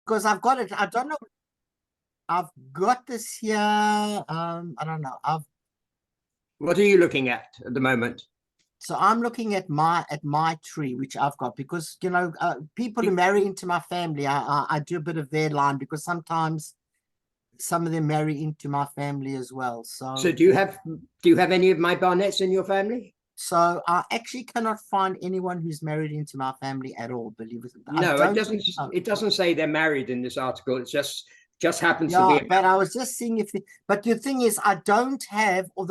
because I've got it. I don't know. I've got this here. I don't know. What are you looking at the moment? So I'm looking at my tree, which I've got, because people who marry into my family, I do a bit of their line, because sometimes some of them marry into my family as well. So do you have any of my Barnetts in your family? So I actually cannot find anyone who's married into my family at all, believe it or not. No, it doesn't say they're married in this article. It just happens to be. But I was just seeing but the thing is, I don't have, or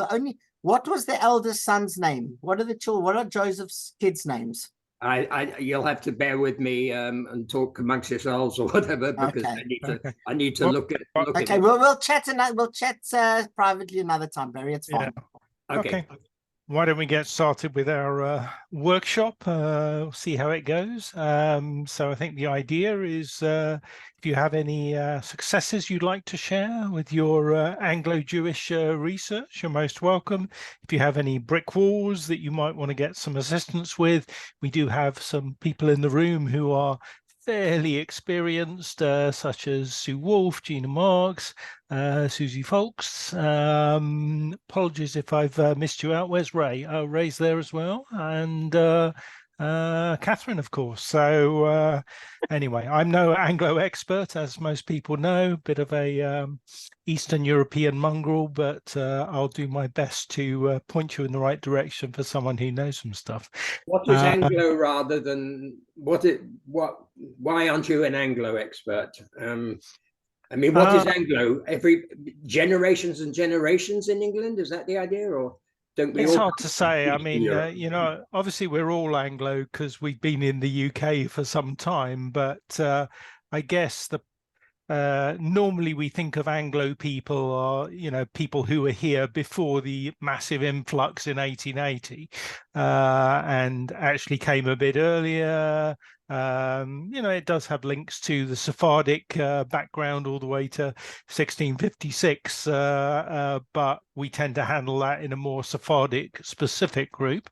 what was the eldest son's name? What are Joseph's kids' names? You'll have to bear with me and talk amongst yourselves or whatever, because I need to look at. Okay, we'll chat privately another time, Barry. It's fine. Yeah. Okay. Why don't we get started with our workshop, see how it goes. So I think the idea is if you have any successes you'd like to share with your Anglo-Jewish research, you're most welcome. If you have any brick walls that you might want to get some assistance with, we do have some people in the room who are fairly experienced, such as Sue Wolf, Gina Marks, Susie Folks. Apologies if I've missed you out. Where's Ray? Oh, Ray's there as well. And Catherine, of course. So anyway, I'm no Anglo expert, as most people know, bit of a Eastern European mongrel, but I'll do my best to point you in the right direction for someone who knows some stuff. What is Anglo rather than why aren't you an Anglo expert? I mean, what is Anglo? Every generations and generations in England? Is that the idea, or don't we? It's hard to say. I mean, obviously we're all Anglo because we've been in the UK for some time, but I guess normally we think of Anglo people are, people who were here before the massive influx in 1880 and actually came a bit earlier. It does have links to the Sephardic background all the way to 1656, but we tend to handle that in a more Sephardic specific group.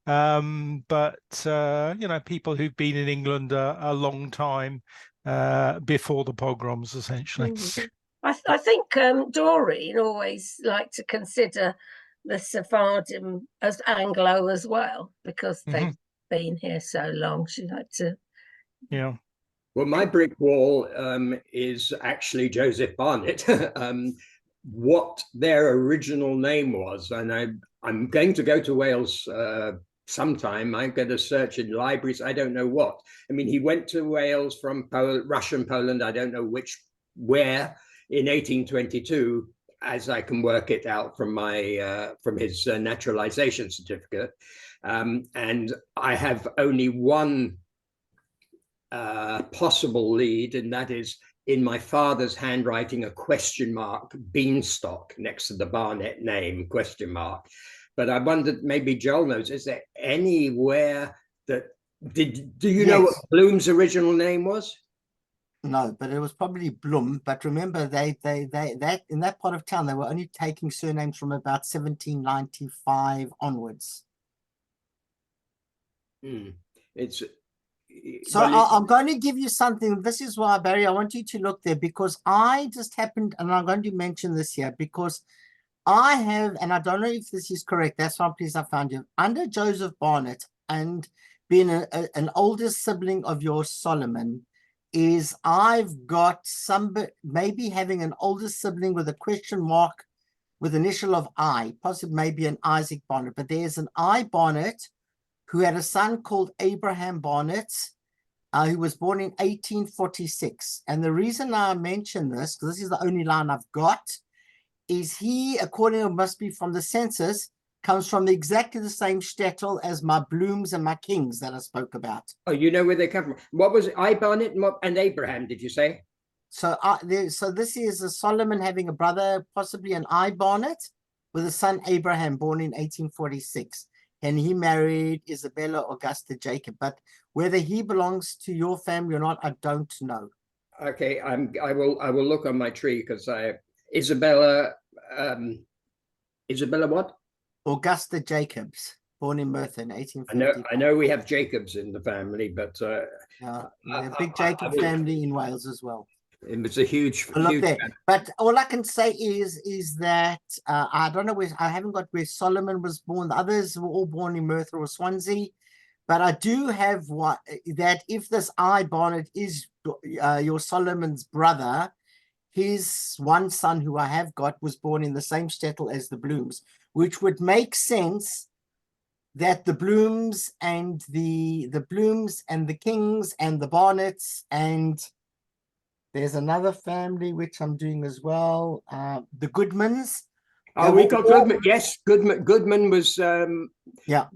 But people who've been in England a long time before the pogroms, essentially. I think Doreen always liked to consider the Sephardim as Anglo as well, because they've been here so long. She liked to. Yeah. Well, my brick wall is actually Joseph Barnet. What their original name was, and I'm going to go to Wales sometime. I'm going to search in libraries. I don't know what. I mean, he went to Wales from Russian Poland. I don't know where in 1822, as I can work it out from from his naturalization certificate. And I have only one possible lead, and that is in my father's handwriting, a question mark, Beanstalk, next to the Barnet name, question mark. But I wondered, maybe Joel knows, is there anywhere that do you know what Bloom's original name was? No, but it was probably Bloom. But remember, they in that part of town, they were only taking surnames from about 1795 onwards. So I'm going to give you something. This is why, Barry, I want you to look there, because I just happened, and I'm going to mention this here, because I have, and I don't know if this is correct, that's why I'm pleased I found you, under Joseph Barnet, and being an older sibling of yours, Solomon, is I've got maybe having an older sibling with a question mark with initial of I, possibly maybe an Isaac Barnet, but there's an I Barnet who had a son called Abraham Barnet, who was born in 1846. And the reason I mention this, because this is the only line I've got, is he, according to must be from the census, comes from exactly the same shtetl as my Blooms and my Kings that I spoke about. Oh, you know where they come from. What was I Barnet and Abraham, did you say? So this is a Solomon having a brother, possibly an I Barnet, with a son Abraham, born in 1846. And he married Isabella Augusta Jacob. But whether he belongs to your family or not, I don't know. Okay, I will look on my tree, because Isabella what? Augusta Jacobs. born in Merthyr in I 1850. know we have Jacobs in the family, but A big Jacob family in Wales as well. it was a huge, Oh, look huge there. But all I can say is that I don't know where, I haven't got where Solomon was born. The others were all born in Merthyr or Swansea. But I do have that if this I Barnet is your Solomon's brother, his one son who I have got was born in the same shtetl as the Blooms, which would make sense that the Blooms and the Blooms and the Kings and the Barnets, and there's another family which I'm doing as well, the Goodmans. Oh, we got Goodman. Yes, Goodman was yeah.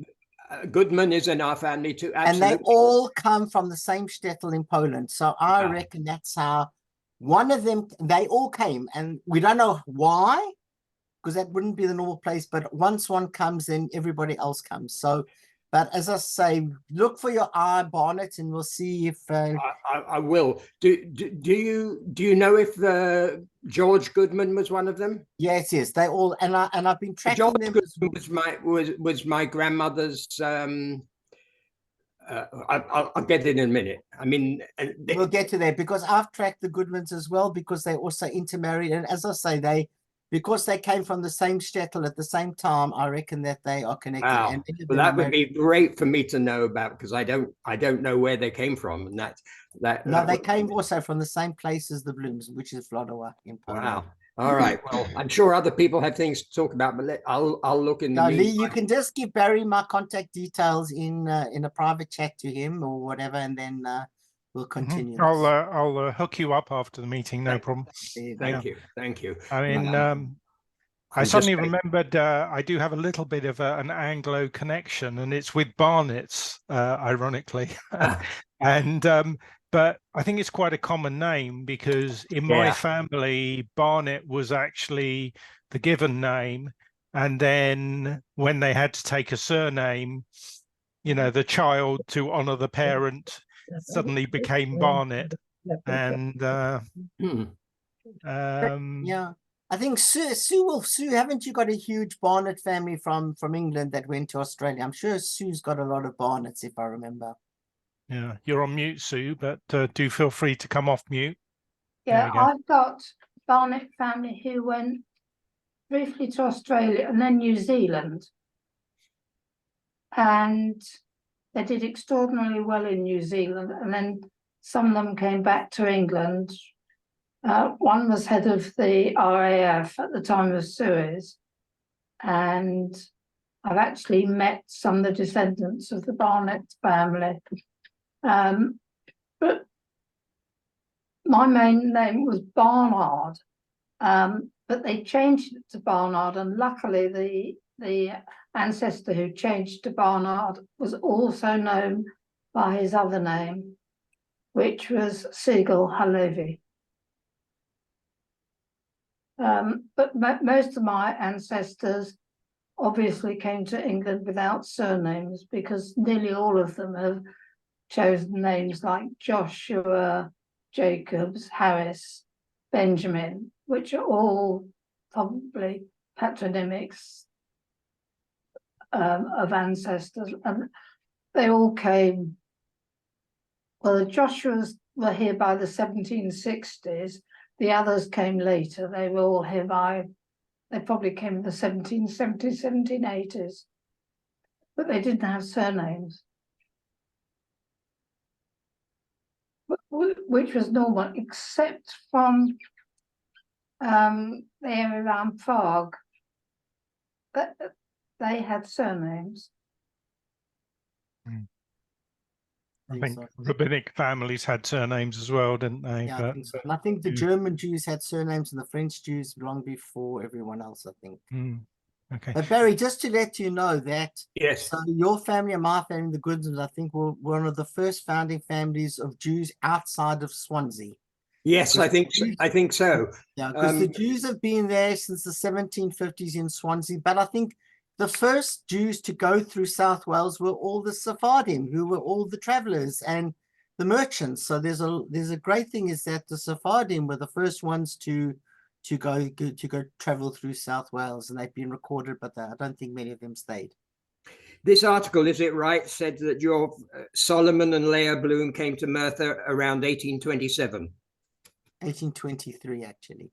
Goodman is in our family too. Absolutely. And they all come from the same shtetl in Poland. So I reckon that's how one of them, they all came, and we don't know why, because that wouldn't be the normal place. But once one comes in, everybody else comes. So, but as I say, look for your I Barnet, and we'll see if I will. Do you know if George Goodman was one of them? Yes, yes, they all, and I've been tracking George them. Goodman was my grandmother's. I'll get it in a minute. I mean, we'll get to that, because I've tracked the Goodmans as well, because they also intermarried, and as I say, because they came from the same shtetl at the same time, I reckon that they are connected. Wow. And well, that would be great for me to know about, because I don't know where they came from, and they came also from the same place as the Blooms, which is Vlodova in Poland. Wow. All right. Well, I'm sure other people have things to talk about, but I'll look in the meantime. Lee, you can just give Barry my contact details in a private chat to him or whatever, and then we'll continue. I'll hook you up after the meeting. No problem. Thank you. I mean, I suddenly remembered I do have a little bit of an Anglo connection, and it's with Barnets, ironically. And but I think it's quite a common name, because in my family, Barnet was actually the given name. And then when they had to take a surname, you know, the child, to honor the parent, suddenly became Barnet. And yeah, I think Sue, haven't you got a huge Barnet family from England that went to Australia? I'm sure Sue's got a lot of Barnets, if I remember. Yeah, you're on mute, Sue, but do feel free to come off mute. Yeah, I've got Barnet family who went briefly to Australia and then New Zealand. And they did extraordinarily well in New Zealand. And then some of them came back to England. One was head of the RAF at the time of Suez. And I've actually met some of the descendants of the Barnet family. But my main name was Barnard, but they changed it to Barnard, and luckily the ancestor who changed to Barnard was also known by his other name, which was Siegel Halevi. But most of my ancestors obviously came to England without surnames, because nearly all of them have chosen names like Joshua, Jacobs, Harris, Benjamin, which are all probably patronymics of ancestors. And they all came, well, the Joshuas were here by the 1760s. The others came later. They were all here they probably came in the 1770s, 1780s. But they didn't have surnames, which was normal, except from the area around Prague. They had surnames. I think rabbinic families had surnames as well, didn't they? Yeah, but, I think so. And I think the German Jews had surnames, and the French Jews long before everyone else, I think. Okay. But Barry, just to let you know that, yes, so your family and my family, the Goodmans, I think, were one of the first founding families of Jews outside of Swansea. Yes, I think so. Yeah, because the Jews have been there since the 1750s in Swansea, but I think the first Jews to go through South Wales were all the Sephardim, who were all the travelers and the merchants. So there's a great thing is that the Sephardim were the first ones to go travel through South Wales, and they've been recorded, but I don't think many of them stayed. This article, is it right, said that your Solomon and Leah Bloom came to Merthyr around 1827? 1823, actually.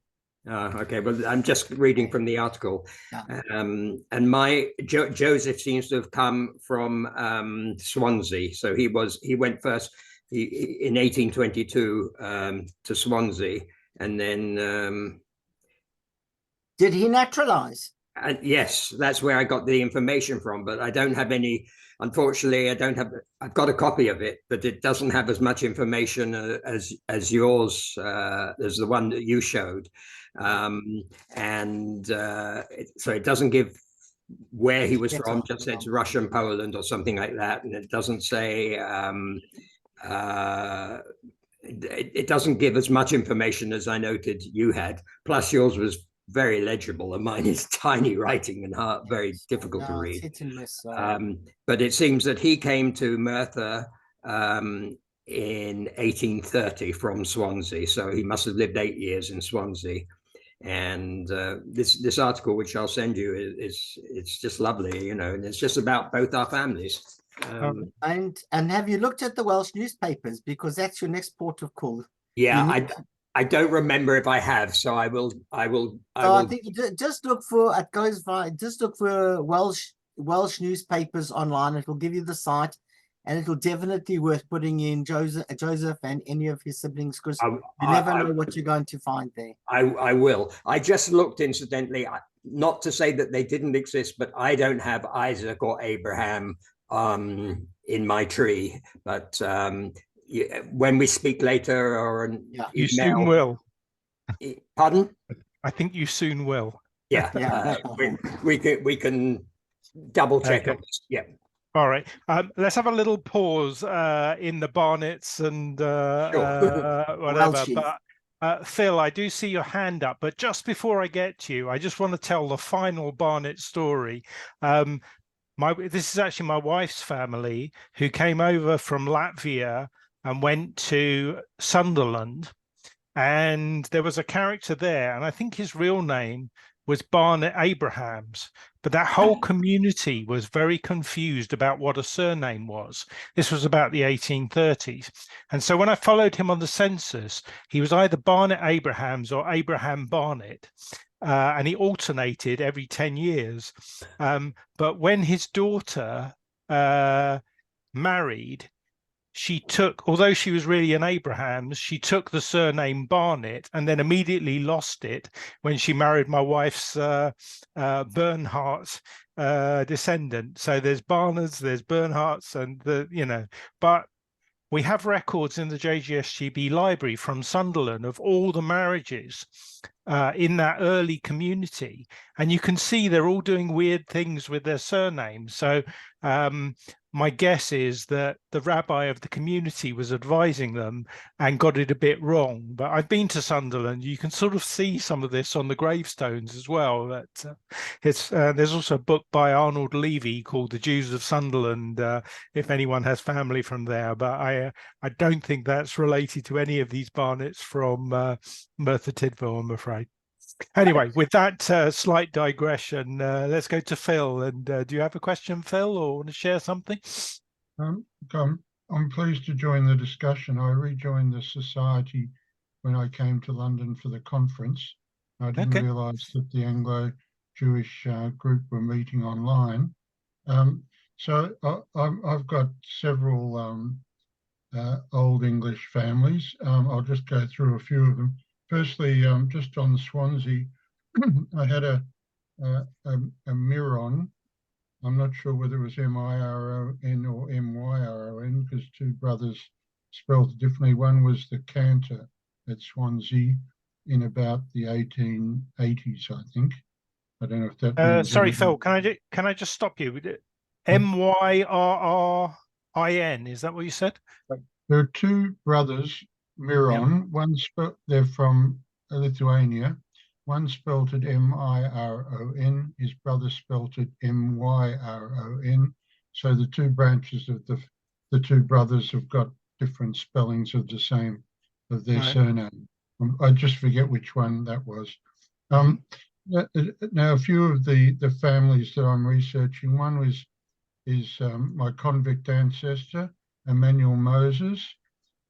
Okay, well, I'm just reading from the article. Yeah. And my Joseph seems to have come from Swansea. So he went first in 1822 to Swansea, and then Did he naturalize? yes, that's where I got the information from, but I don't have any. Unfortunately, I don't have. I've got a copy of it, but it doesn't have as much information as yours, as the one that you showed, and so it doesn't give where he was from. Just says Russian Poland or something like that, and it doesn't say. It doesn't give as much information as I noted you had. Plus, yours was very legible, and mine is tiny writing and hard, very difficult to read. But it seems that he came to Merthyr in 1830 from Swansea, so he must have lived 8 years in Swansea. And this article, which I'll send you, it's just lovely, you know, and it's just about both our families. And have you looked at the Welsh newspapers, because that's your next port of call? Yeah, I don't remember if I have, so I will. I think just look for, it goes by, just look for Welsh newspapers online. It will give you the site, and it will definitely worth putting in Joseph and any of his siblings, because you never know what you're going to find there. I will. I just looked, incidentally, not to say that they didn't exist, but I don't have Isaac or Abraham in my tree, but when we speak later, or you soon will. Pardon? I think you soon will. Yeah, we can double check on this. Yeah. All right. Let's have a little pause in the Barnetts and whatever. But Phil, I do see your hand up. But just before I get to you, I just want to tell the final Barnett story. This is actually my wife's family, who came over from Latvia and went to Sunderland, and there was a character there, and I think his real name was Barnett Abrahams, but that whole community was very confused about what a surname was. This was about the 1830s, and so when I followed him on the census, he was either Barnett Abrahams or Abraham Barnett. And he alternated every 10 years. But when his daughter married, she took, although she was really an Abrahams, she took the surname Barnett and then immediately lost it when she married my wife's Bernhardt descendant. So there's Barnards, there's Bernhardts, and but we have records in the JGSGB library from Sunderland of all the marriages in that early community. And you can see they're all doing weird things with their surnames. So my guess is that the rabbi of the community was advising them and got it a bit wrong. But I've been to Sunderland. You can sort of see some of this on the gravestones as well. That there's also a book by Arnold Levy called The Jews of Sunderland, if anyone has family from there. But I don't think that's related to any of these Barnetts from Merthyr Tydfil, I'm afraid. Anyway, with that slight digression, let's go to Phil. And do you have a question, Phil, or want to share something? I'm pleased to join the discussion. I rejoined the society when I came to London for the conference. I didn't realise that the Anglo-Jewish group were meeting online. So I've got several Old English families. I'll just go through a few of them. Firstly, just on Swansea, I had a Miron. I'm not sure whether it was M-I-R-O-N or M-Y-R-O-N, because two brothers spelled it differently. One was the cantor at Swansea in about the 1880s, I think. I don't know if that means sorry, anything. Phil, can I just stop you? M-Y-R-R-I-N, is that what you said? There are two brothers, Miron. One they're from Lithuania. One spelt it M-I-R-O-N. His brother spelt it M-Y-R-O-N. So the two branches of the two brothers have got different spellings of their surname. I just forget which one that was. Now, a few of the families that I'm researching. One was is my convict ancestor, Emmanuel Moses.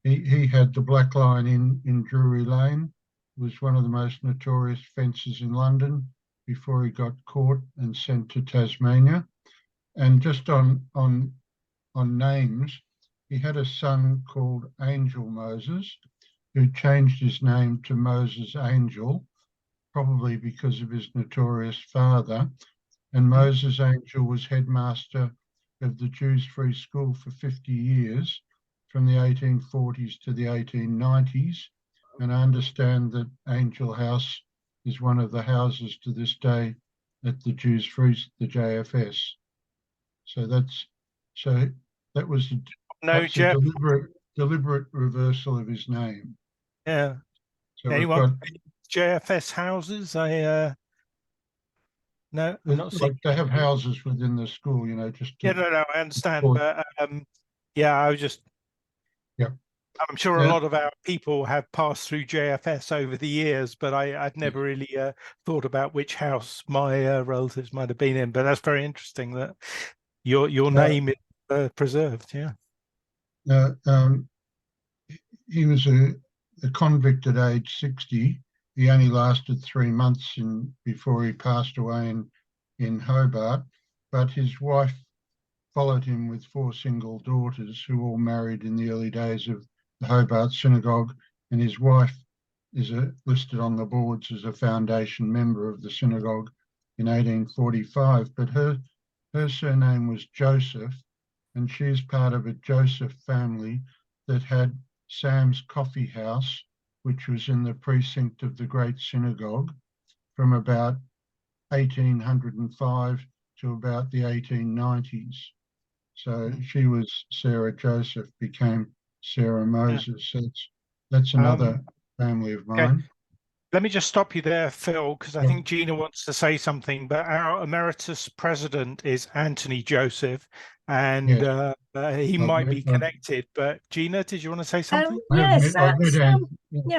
He had the Black Line in Drury Lane, was one of the most notorious fencers in London before he got caught and sent to Tasmania. And just on names, he had a son called Angel Moses, who changed his name to Moses Angel, probably because of his notorious father. And Moses Angel was headmaster of the Jews Free School for 50 years, from the 1840s to the 1890s. And I understand that Angel House is one of the houses to this day at the Jews Free, the JFS. So that was a deliberate reversal of his name. Yeah. So anyone JFS houses? No, I'm not seeing. They have houses within the school, you know, just to, yeah, no, I understand, but yeah, I was just. Yeah. I'm sure a lot of our people have passed through JFS over the years, but I've never really thought about which house my relatives might have been in. But that's very interesting that your name is preserved. Yeah. He was a convict at age 60. He only lasted 3 months before he passed away in Hobart, but his wife followed him with 4 single daughters who all married in the early days of the Hobart Synagogue, and his wife is listed on the boards as a foundation member of the synagogue in 1845, but her surname was Joseph, and she's part of a Joseph family that had Sam's Coffee House, which was in the precinct of the Great Synagogue from about 1805 to about the 1890s. So she was Sarah Joseph, became Sarah Moses. So that's another family of mine. Okay. Let me just stop you there, Phil, because I think Gina wants to say something, but our emeritus president is Anthony Joseph, and he might be connected. But Gina, did you want to say something? Yes,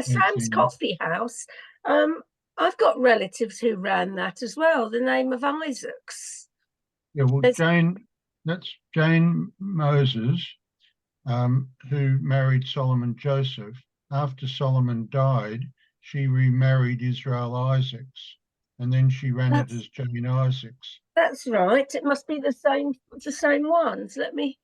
Sam's Coffee House. I've got relatives who ran that as well, the name of Isaacs. Yeah, well, that's Jane Moses, who married Solomon Joseph. After Solomon died, she remarried Israel Isaacs, and then she ran it as Jane Isaacs. That's right. It must be the same ones. Let me.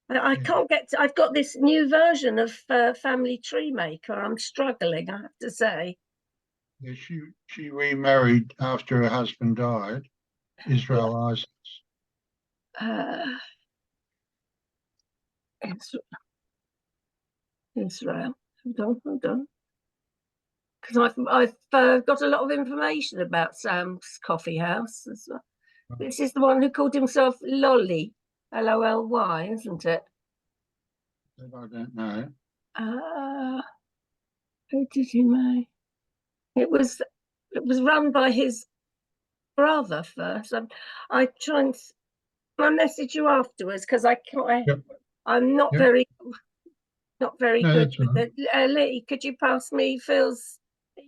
I can't get to. I've got this new version of Family Tree Maker. I'm struggling, I have to say. Yeah, she remarried after her husband died, Israel Isaacs. Israel. Hold on. Because I've got a lot of information about Sam's Coffee House as well. This is the one who called himself Lolly, L-O-L-Y, isn't it? I don't know. Who did he marry? It was run by his brother first. I try and I'll message you afterwards because I'm not very good with it. Lee, could you pass me Phil's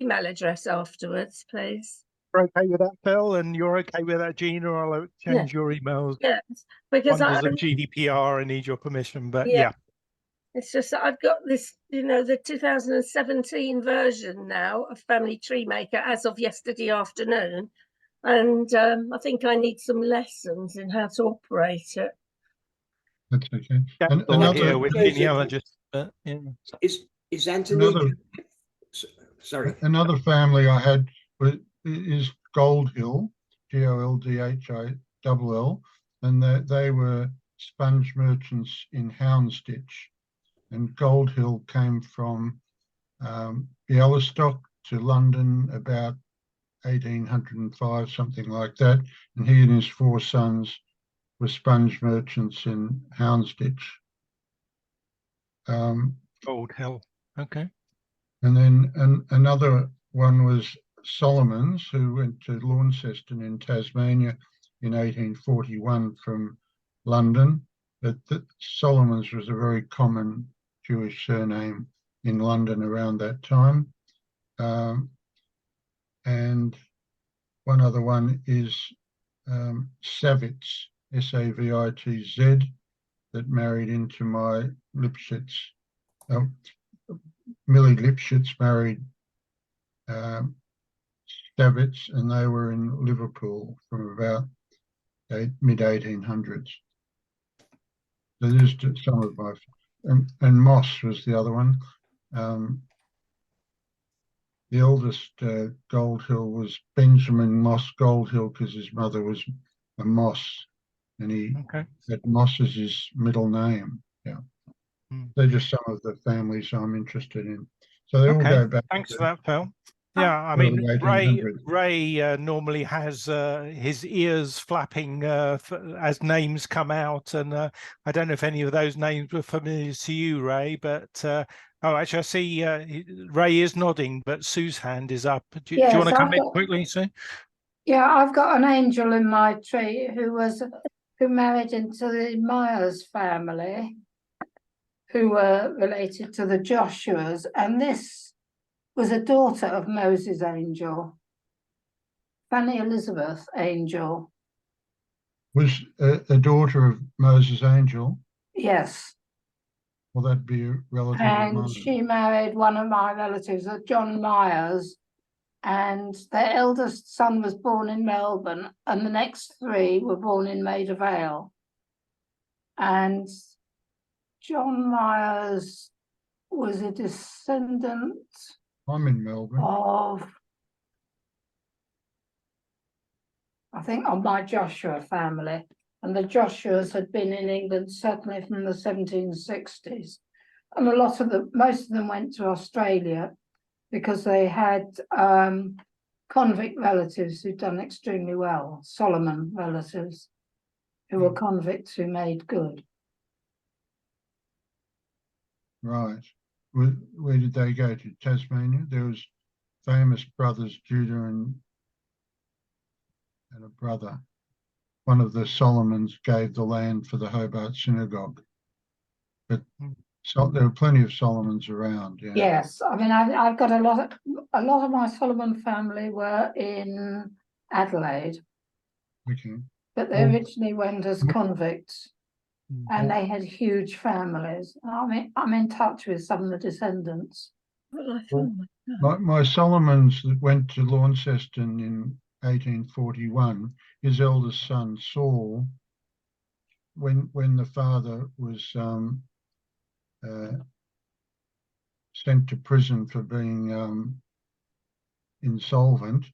email address afterwards, please? You're okay with that, Phil, and you're okay with that, Gina? I'll change your emails. Yes, because of GDPR, I need your permission, but it's just that I've got this, the 2017 version now of Family Tree Maker as of yesterday afternoon, and I think I need some lessons in how to operate it. That's okay. Another with genealogists, but is Anthony? Sorry. Another family I had is Goldhill, Goldhill, and they were sponge merchants in Houndsditch. And Goldhill came from Bialystok to London about 1805, something like that. And he and his 4 sons were sponge merchants in Houndsditch. Goldhill, okay. And then another one was Solomons, who went to Launceston in Tasmania in 1841 from London. But Solomons was a very common Jewish surname in London around that time. And one other one is Savitz, Savitz, that married into my Lipschitz. Millie Lipschitz married Stavitz, and they were in Liverpool from about mid-1800s. So there's some of my, and Moss was the other one. The oldest Goldhill was Benjamin Moss Goldhill, because his mother was a Moss, and he had Moss as his middle name. Yeah, they're just some of the families I'm interested in. So they all go back. Thanks for that, Phil. Yeah, I mean, Ray normally has his ears flapping as names come out, and I don't know if any of those names were familiar to you, Ray, but oh, actually, I see Ray is nodding, but Sue's hand is up. Do you want to come in quickly, Sue? Yeah, I've got an angel in my tree who married into the Myers family, who were related to the Joshuas, and this was a daughter of Moses Angel, Fanny Elizabeth Angel. Was a daughter of Moses Angel? Yes. Well, that'd be a relative and of mine. She married one of my relatives, John Myers, and their eldest son was born in Melbourne, and the next three were born in Maida Vale. And John Myers was a descendant I'm in Melbourne. of, I think, of my Joshua family. And the Joshuas had been in England certainly from the 1760s. And most of them went to Australia because they had convict relatives who'd done extremely well, Solomon relatives, who were convicts who made good. Right. Where did they go to? Tasmania? There was famous brothers, Judah and a brother. One of the Solomons gave the land for the Hobart Synagogue. But there were plenty of Solomons around. Yeah. Yes, I mean, I've got a lot of my Solomon family were in Adelaide. Okay. But they originally went as convicts, and they had huge families. I'm in touch with some of the descendants. My Solomons that went to Launceston in 1841, his eldest son Saul, when the father was sent to prison for being insolvent,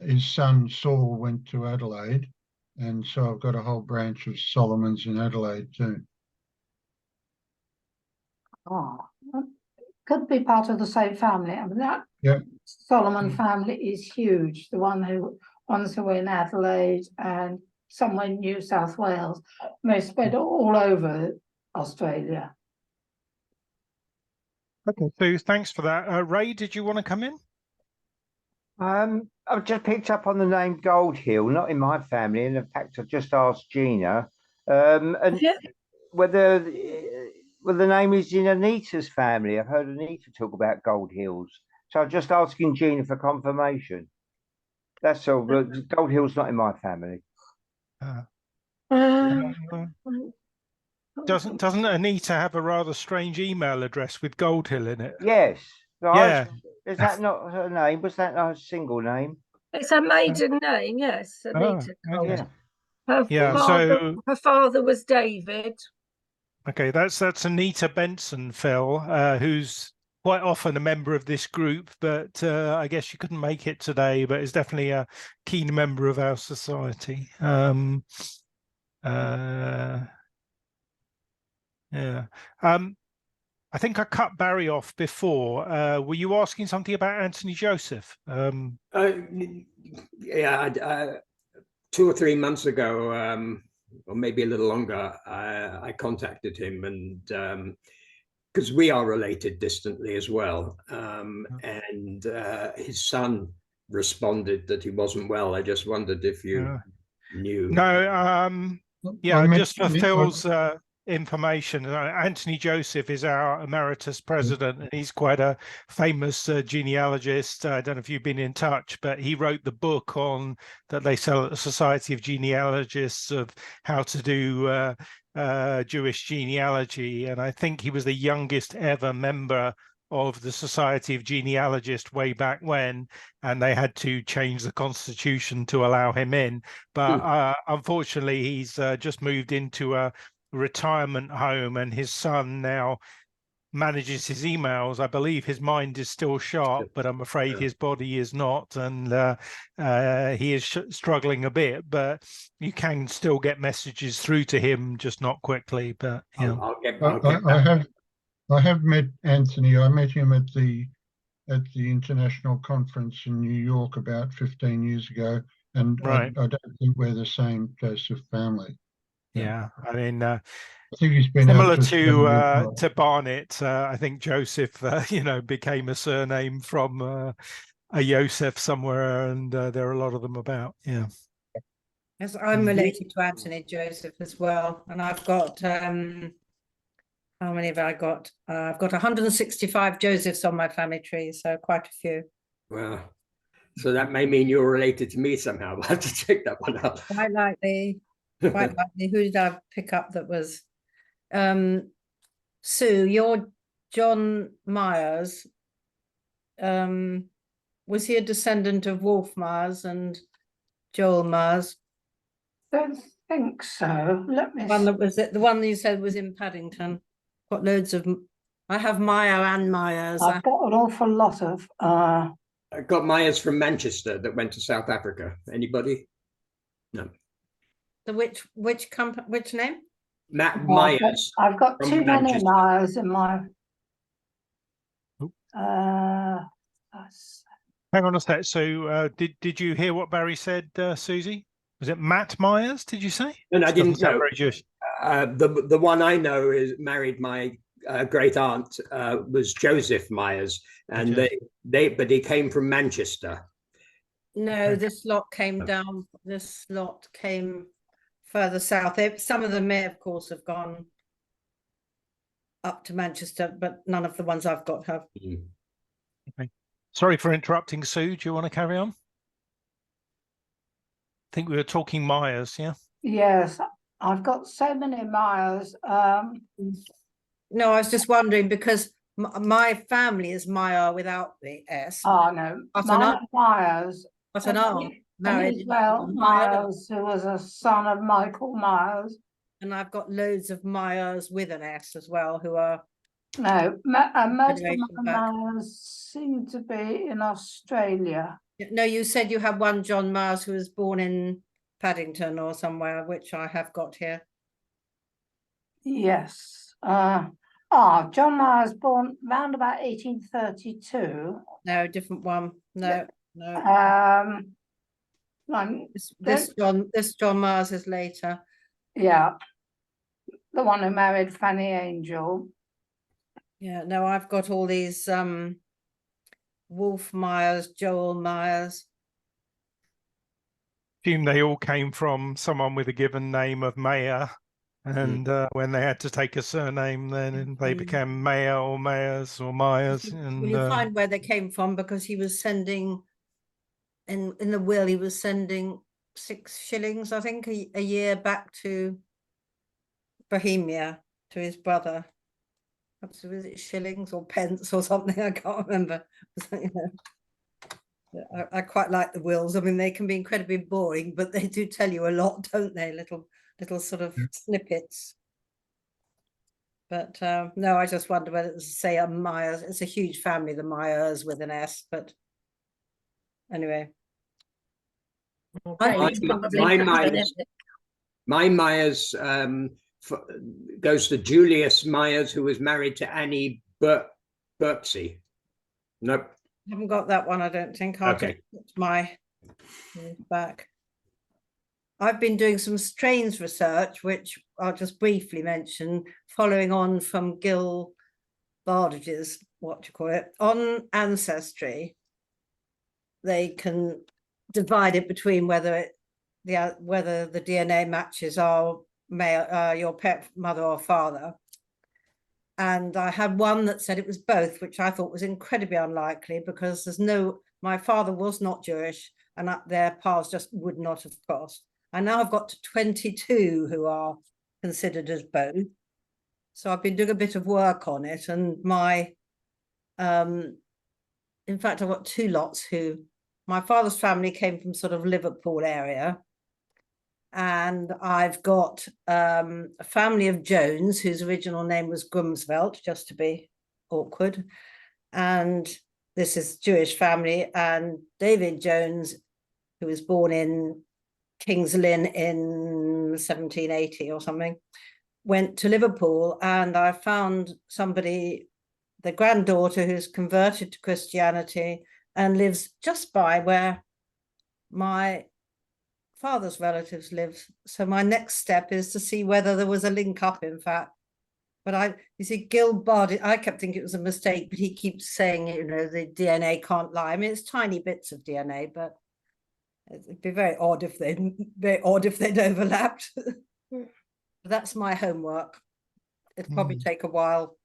his son Saul went to Adelaide, and so I've got a whole branch of Solomons in Adelaide too. Oh, could be part of the same family. I mean, that Solomon family is huge. The ones who were in Adelaide and somewhere in New South Wales. They spread all over Australia. Okay, so thanks for that. Ray, did you want to come in? I've just picked up on the name Goldhill, not in my family, and in fact, I just asked Gina, whether the name is in Anita's family. I've heard Anita talk about Goldhills, so I'm just asking Gina for confirmation. That's all. But Goldhill's not in my family. Doesn't Anita have a rather strange email address with Goldhill in it? Yes. Yeah. Is that not her name? Was that not a single name? It's her maiden name, yes. Anita. Okay. Her father was David. Okay, that's Anita Benson, Phil, who's quite often a member of this group, but I guess she couldn't make it today, but is definitely a keen member of our society. I think I cut Barry off before. Were you asking something about Anthony Joseph? 2 or 3 months ago, or maybe a little longer, I contacted him, and because we are related distantly as well, and his son responded that he wasn't well. I just wondered if you knew. No, just for Phil's information. Anthony Joseph is our emeritus president, and he's quite a famous genealogist. I don't know if you've been in touch, but he wrote the book on that they sell at the Society of Genealogists of how to do Jewish genealogy, and I think he was the youngest ever member of the Society of Genealogists way back when, and they had to change the constitution to allow him in. But unfortunately, he's just moved into a retirement home, and his son now manages his emails. I believe his mind is still sharp, but I'm afraid his body is not, and he is struggling a bit. But you can still get messages through to him, just not quickly. But you know. I'll get back. I have met Anthony. I met him at the international conference in New York about 15 years ago, and Right. I don't think we're the same Joseph family. Yeah, I mean, I think he's been similar out for 7 years. to Barnett. I think Joseph, became a surname from a Joseph somewhere, and there are a lot of them about. Yeah. Yes, I'm related to Anthony Joseph as well, and I've got how many have I got? I've got 165 Josephs on my family tree, so quite a few. Well, so that may mean you're related to me somehow. We'll have to check that one out. Quite likely. Quite likely. Who did I pick up that was? Sue, you're John Myers. Was he a descendant of Wolf Myers and Joel Myers? Don't think so. Let me One that was the one that you said was in Paddington. Got loads of. I have Meyer and Myers. I've got an awful lot of I got Myers from Manchester that went to South Africa. Anybody? No. The which company? Which name? Myers. I've got from too many Manchester. Myers in my Hang on a sec. So, did you hear what Barry said, Susie? Was it Matt Myers? Did you say? No, I didn't Doesn't sound know. very Jewish. The one I know is married my great aunt was Joseph Myers, and but he came from Manchester. No, this lot came down. This lot came further south. Some of them may, of course, have gone up to Manchester, but none of the ones I've got have. Okay. Sorry for interrupting, Sue. Do you want to carry on? I think we were talking Myers, yeah? yes, I've got so many Myers. No, I was just wondering because my family is Meyer without the S. Oh no, But Myers. But an aunt married Israel Myers, who was a son of Michael Myers. and I've got loads of Myers with an S as well, who are No, most of Federation my back. Myers seem to be in Australia. No, you said you have one John Myers who was born in Paddington or somewhere, which I have got here. Yes. John Myers born round about 1832. No, different one. No, no. This John Myers is later. Yeah, the one who married Fanny Angel. Yeah, no, I've got all these Wolf Myers, Joel Myers. Assume they all came from someone with a given name of Mayer, and when they had to take a surname, then they became Mayer or Mayers or Myers. And You'll find where they came from because he was sending, in the will, he was sending 6 shillings, I think, a year back to Bohemia to his brother. Was it shillings or pence or something? I can't remember. I quite like the wills. I mean, they can be incredibly boring, but they do tell you a lot, don't they? Little sort of snippets. But no, I just wonder whether it's say a Myers. It's a huge family, the Myers with an S. But anyway, My Myers goes to Julius Myers, who was married to Annie Birksey. Nope. Haven't got that one, I don't think. I'll Okay. just my back. I've been doing some strains research, which I'll just briefly mention, following on from Gil Bardage's, on Ancestry. They can divide it between whether the DNA matches are male, your pet mother or father. And I had one that said it was both, which I thought was incredibly unlikely because my father was not Jewish and their paths just would not have crossed. And now I've got to 22 who are considered as both. So I've been doing a bit of work on it, and in fact, I've got two lots my father's family came from sort of Liverpool area. And I've got a family of Jones, whose original name was Grumsvelt, just to be awkward. And this is Jewish family. And David Jones, who was born in King's Lynn in 1780 or something, went to Liverpool. And I found somebody, the granddaughter, who's converted to Christianity and lives just by where my father's relatives live. So my next step is to see whether there was a link up, in fact. But you see, Gil Bard, I kept thinking it was a mistake, but he keeps saying, you know, the DNA can't lie. I mean, it's tiny bits of DNA, but it'd be very odd if they'd overlapped. That's my homework. It'll probably take a while.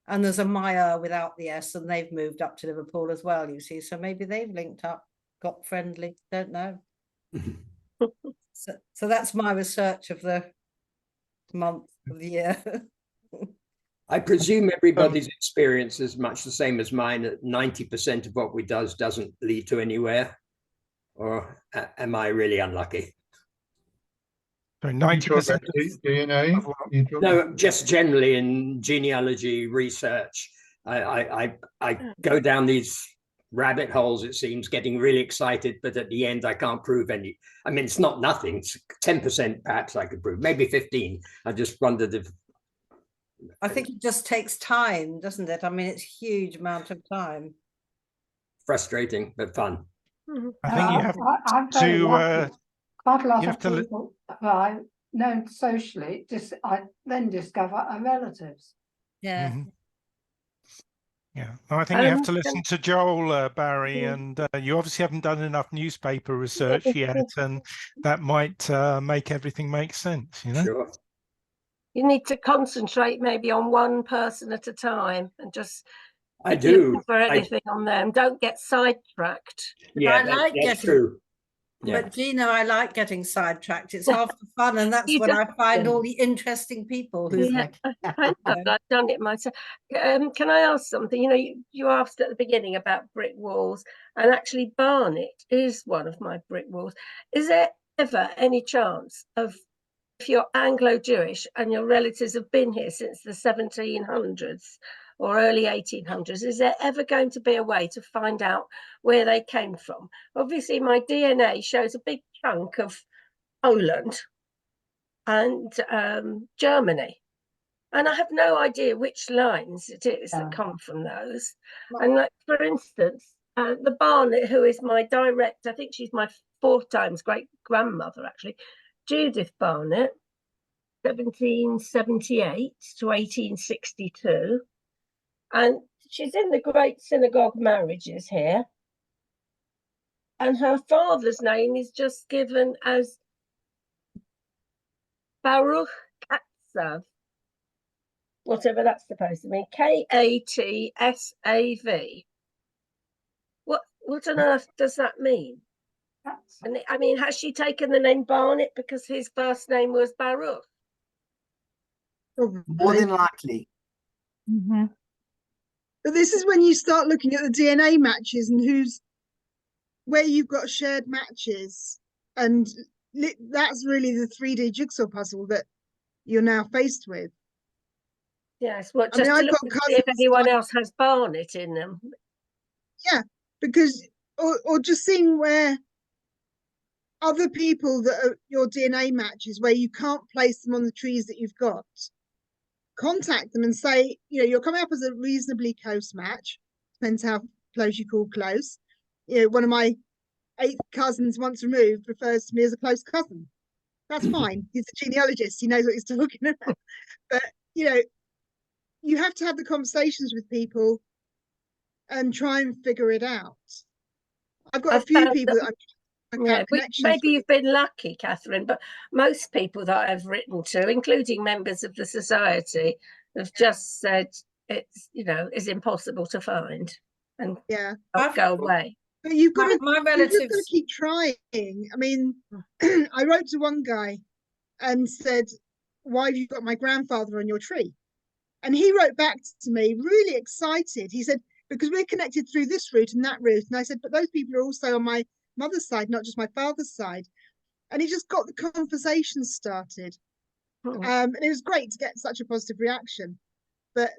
And there's a Maya without the S, and they've moved up to Liverpool as well, you see. So maybe they've linked up, got friendly, don't know. So that's my research of the month of the year. I presume everybody's experience is much the same as mine, that 90% of what we doesn't lead to anywhere. Or am I really unlucky? So 90% DNA? No, just generally in genealogy research. I go down these rabbit holes, it seems, getting really excited, but at the end I can't prove any. I mean, it's not nothing. It's 10% perhaps I could prove, maybe 15. I just wondered if. I think it just takes time, doesn't it? I mean, it's a huge amount of time. Frustrating, but fun. I think you have I'm very lucky. Quite a lot you of have to people who I've known socially, I then discover are relatives. Yeah. Yeah, no, I think you have to listen to Joel, Barry, and you obviously haven't done enough newspaper research yet, and that might make everything make sense, you know? Sure. You need to concentrate maybe on one person at a time and just I do look for anything on them. Don't get sidetracked. Yeah, that's true. Yeah. But Gina, I like getting sidetracked. It's half the fun, and that's when I find all the interesting people who. Yeah, I've done it myself. Can I ask something? You know, you asked at the beginning about brick walls, and actually Barnet is one of my brick walls. Is there ever any chance of, if you're Anglo-Jewish and your relatives have been here since the 1700s or early 1800s, is there ever going to be a way to find out where they came from? Obviously, my DNA shows a big chunk of Poland and Germany, and I have no idea which lines it is that come from those. And like, for instance, the Barnet, who is my direct, I think she's my 4 times great grandmother, actually, Judith Barnet, 1778 to 1862. And she's in the Great Synagogue Marriages here. And her father's name is just given as Baruch Katsav, whatever that's supposed to mean, Katsav. What on earth does that mean? And I mean, has she taken the name Barnet because his first name was Baruch? More than likely. But this is when you start looking at the DNA matches and where you've got shared matches, and that's really the 3D jigsaw puzzle that you're now faced with. Yes, well, just to look to see if anyone else has Barnet in them. Yeah, because or just seeing where other people that are your DNA matches, where you can't place them on the trees that you've got, contact them and say, you know, you're coming up as a reasonably close match. Depends how close you call close. You know, one of my 8 cousins once removed refers to me as a close cousin. That's fine. He's a genealogist. He knows what he's talking about. But, you know, you have to have the conversations with people and try and figure it out. I've got a few people that Yeah, maybe you've been lucky, Catherine, but most people that I've written to, including members of the society, have just said it's, you know, is impossible to find and go away. But you've got to, my you've just got to relatives. keep trying. I mean, I wrote to one guy and said, "Why have you got my grandfather on your tree?" And he wrote back to me, really excited. He said, "Because we're connected through this route and that route." And I said, "But those people are also on my mother's side, not just my father's side." And he just got the conversation started. And it was great to get such a positive reaction. But,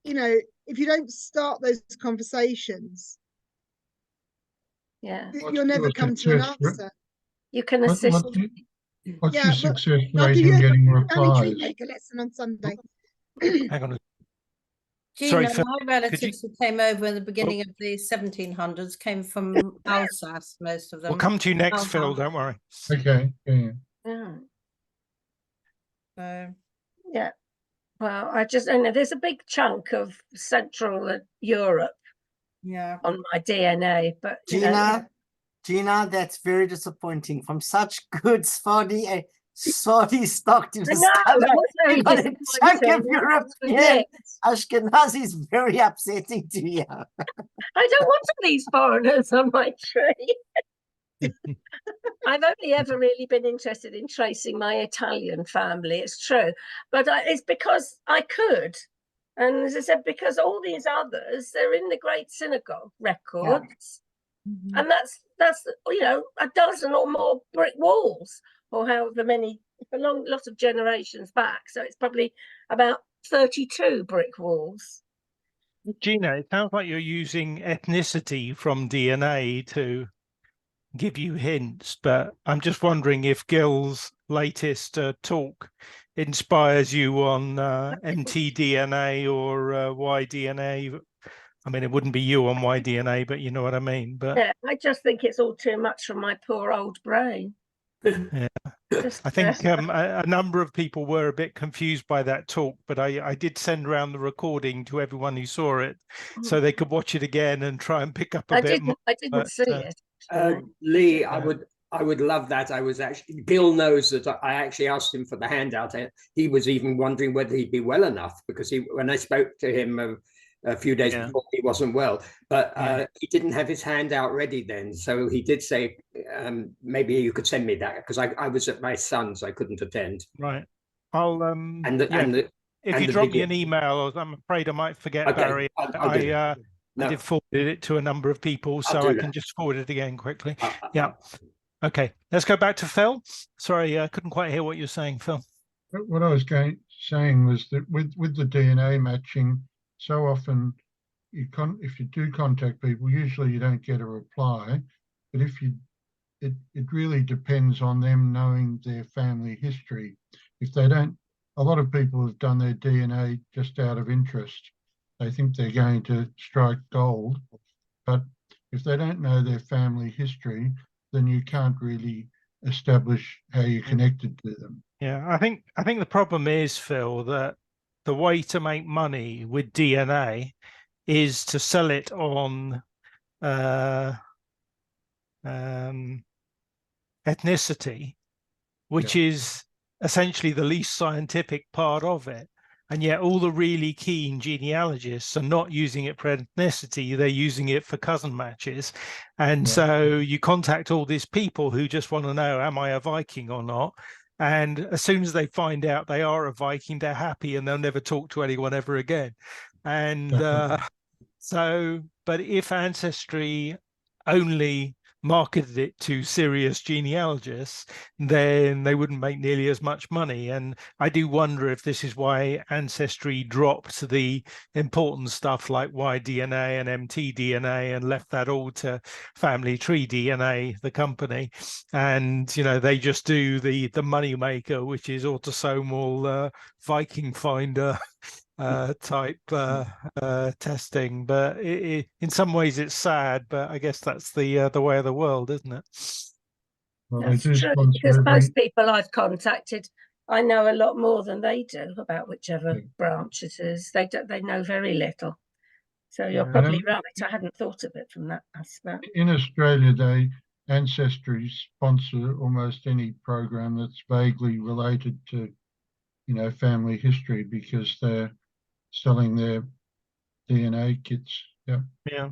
you know, if you don't start those conversations, you'll never come to an answer. You can assist. What's your success I'll rate give in you getting a family tree replies? maker lesson on Sunday. Hang on. Gina, Phil, my relatives who came over in the beginning of the 1700s came from Alsace, most of them. We'll come to you next, Alsace. Phil, don't worry. Okay, Yeah. Well, I know there's a big chunk of Central Europe on my DNA, but Gina, that's very disappointing. From such good Saudi stock to discover chunk of European Ashkenazi is very upsetting to you. I don't want these foreigners on my tree. I've only ever really been interested in tracing my Italian family, it's true, but it's because I could. And as I said, because all these others, they're in the Great Synagogue records. And that's you know, a dozen or more brick walls, or however many, a lot of generations back. So it's probably about 32 brick walls. Gina, it sounds like you're using ethnicity from DNA to give you hints, but I'm just wondering if Gil's latest talk inspires you on mtDNA or Y-DNA. I mean, it wouldn't be you on Y-DNA, but you know what I mean. But yeah, I just think it's all too much for my poor old brain. Yeah, I think a number of people were a bit confused by that talk, but I did send around the recording to everyone who saw it, so they could watch it again and try and pick up a bit more. I didn't see it. Lee, I would love that. I was actually, Gil knows that I actually asked him for the handout. He was even wondering whether he'd be well enough, because when I spoke to him a few days before, he wasn't well, but he didn't have his handout ready then. So he did say, maybe you could send me that, because I was at my son's, I couldn't attend. Right. I'll if you drop me an email, I'm afraid I might forget, Barry. I did forward it to a number of people, so I can just forward it again quickly. Okay, let's go back to Phil. Sorry, I couldn't quite hear what you're saying, Phil. What I was saying was that with the DNA matching, so often if you do contact people, usually you don't get a reply. But if it really depends on them knowing their family history. If they don't, a lot of people have done their DNA just out of interest. They think they're going to strike gold, but if they don't know their family history, then you can't really establish how you're connected to them. Yeah, I think the problem is, Phil, that the way to make money with DNA is to sell it on ethnicity, which is essentially the least scientific part of it. And yet all the really keen genealogists are not using it for ethnicity, they're using it for cousin matches. And so you contact all these people who just want to know, am I a Viking or not? And as soon as they find out they are a Viking, they're happy and they'll never talk to anyone ever again. And but if Ancestry only marketed it to serious genealogists, then they wouldn't make nearly as much money. And I do wonder if this is why Ancestry dropped the important stuff like Y-DNA and mtDNA and left that all to Family Tree DNA, the company. And, you know, they just do the money maker, which is autosomal Viking finder type testing. But in some ways it's sad, but I guess that's the way of the world, isn't it? Well, that's true, because most people I've contacted, I know a lot more than they do about whichever branch it is. They know very little. So you're probably right. I hadn't thought of it from that aspect. In Australia, Ancestry sponsor almost any program that's vaguely related to, you know, family history because they're selling their DNA kits. Yeah. Yeah.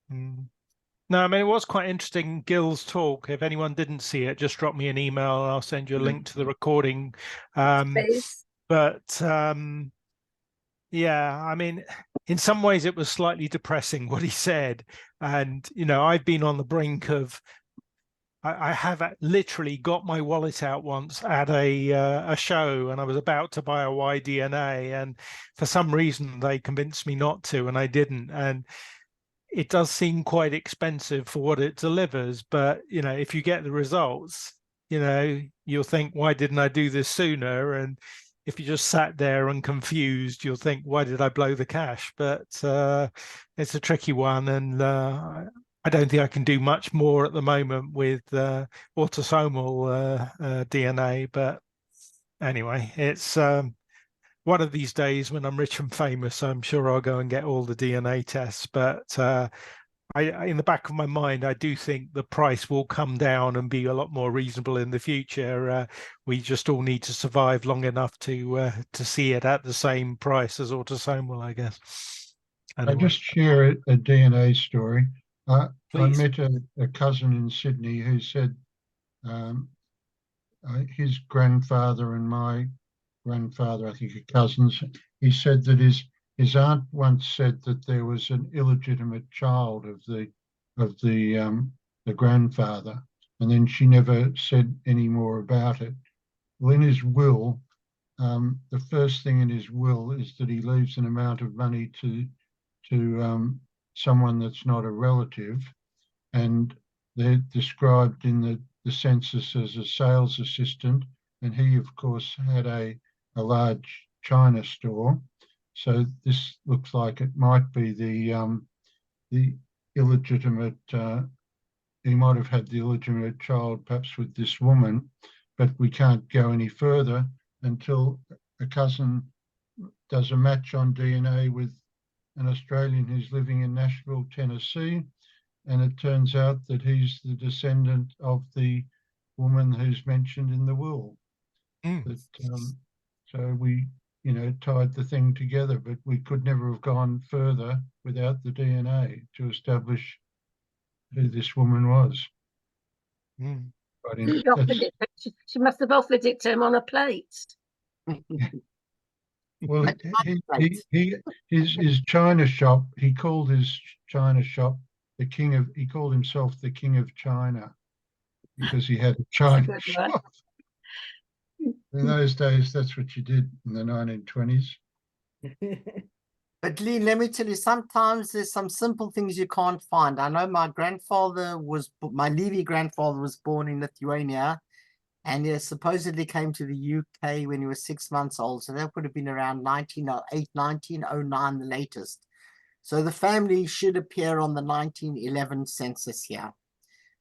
No, I mean, it was quite interesting, Gil's talk. If anyone didn't see it, just drop me an email and I'll send you a link to the recording. Please. But yeah, I mean, in some ways it was slightly depressing what he said. And, you know, I've been on the brink of, I have literally got my wallet out once at a show, and I was about to buy a Y-DNA, and for some reason they convinced me not to, and I didn't. And it does seem quite expensive for what it delivers, but you know, if you get the results, you know, you'll think, why didn't I do this sooner? And if you just sat there and confused, you'll think, why did I blow the cash? But it's a tricky one, and I don't think I can do much more at the moment with autosomal DNA. But anyway, it's one of these days when I'm rich and famous, I'm sure I'll go and get all the DNA tests. But in the back of my mind, I do think the price will come down and be a lot more reasonable in the future. We just all need to survive long enough to see it at the same price as autosomal, I guess. Anyway. I just share a DNA story. I Please. met a cousin in Sydney who said his grandfather and my grandfather, I think, are cousins. He said that his aunt once said that there was an illegitimate child of the grandfather, and then she never said any more about it. Well, in his will, the first thing in his will is that he leaves an amount of money to someone that's not a relative, and they're described in the census as a sales assistant, and he, of course, had a large China store. So this looks like it might be the illegitimate, he might have had the illegitimate child perhaps with this woman, but we can't go any further until a cousin does a match on DNA with an Australian who's living in Nashville, Tennessee, and it turns out that he's the descendant of the woman who's mentioned in the will. That, so we, you know, tied the thing together, but we could never have gone further without the DNA to establish who this woman was. But She must have offered it to him on a plate. Well, his China shop, he called his China shop the king of, he called himself the king of China because he had a China shop. In those days, that's what you did in the 1920s. But Lee, let me tell you, sometimes there's some simple things you can't find. I know my Levy grandfather was born in Lithuania, and he supposedly came to the UK when he was 6 months old. So that would have been around 1908, 1909, the latest. So the family should appear on the 1911 census here.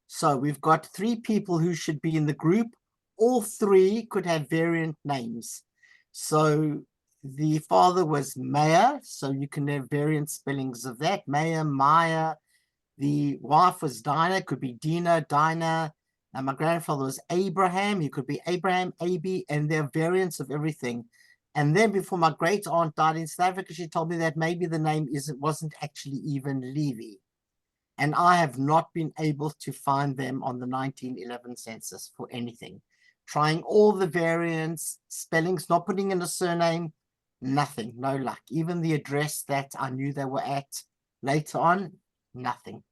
So we've got 3 people who should be in the group. All 3 could have variant names. So the father was Mayer, so you can have variant spellings of that. Mayer, Maya. The wife was Dinah, could be Dina, Dinah. And my grandfather was Abraham. He could be Abraham, Abi, and they're variants of everything. And then before my great aunt died in South Africa, she told me that maybe the name wasn't actually even Levy. And I have not been able to find them on the 1911 census for anything. Trying all the variants, spellings, not putting in a surname, nothing, no luck. Even the address that I knew they were at later on, nothing.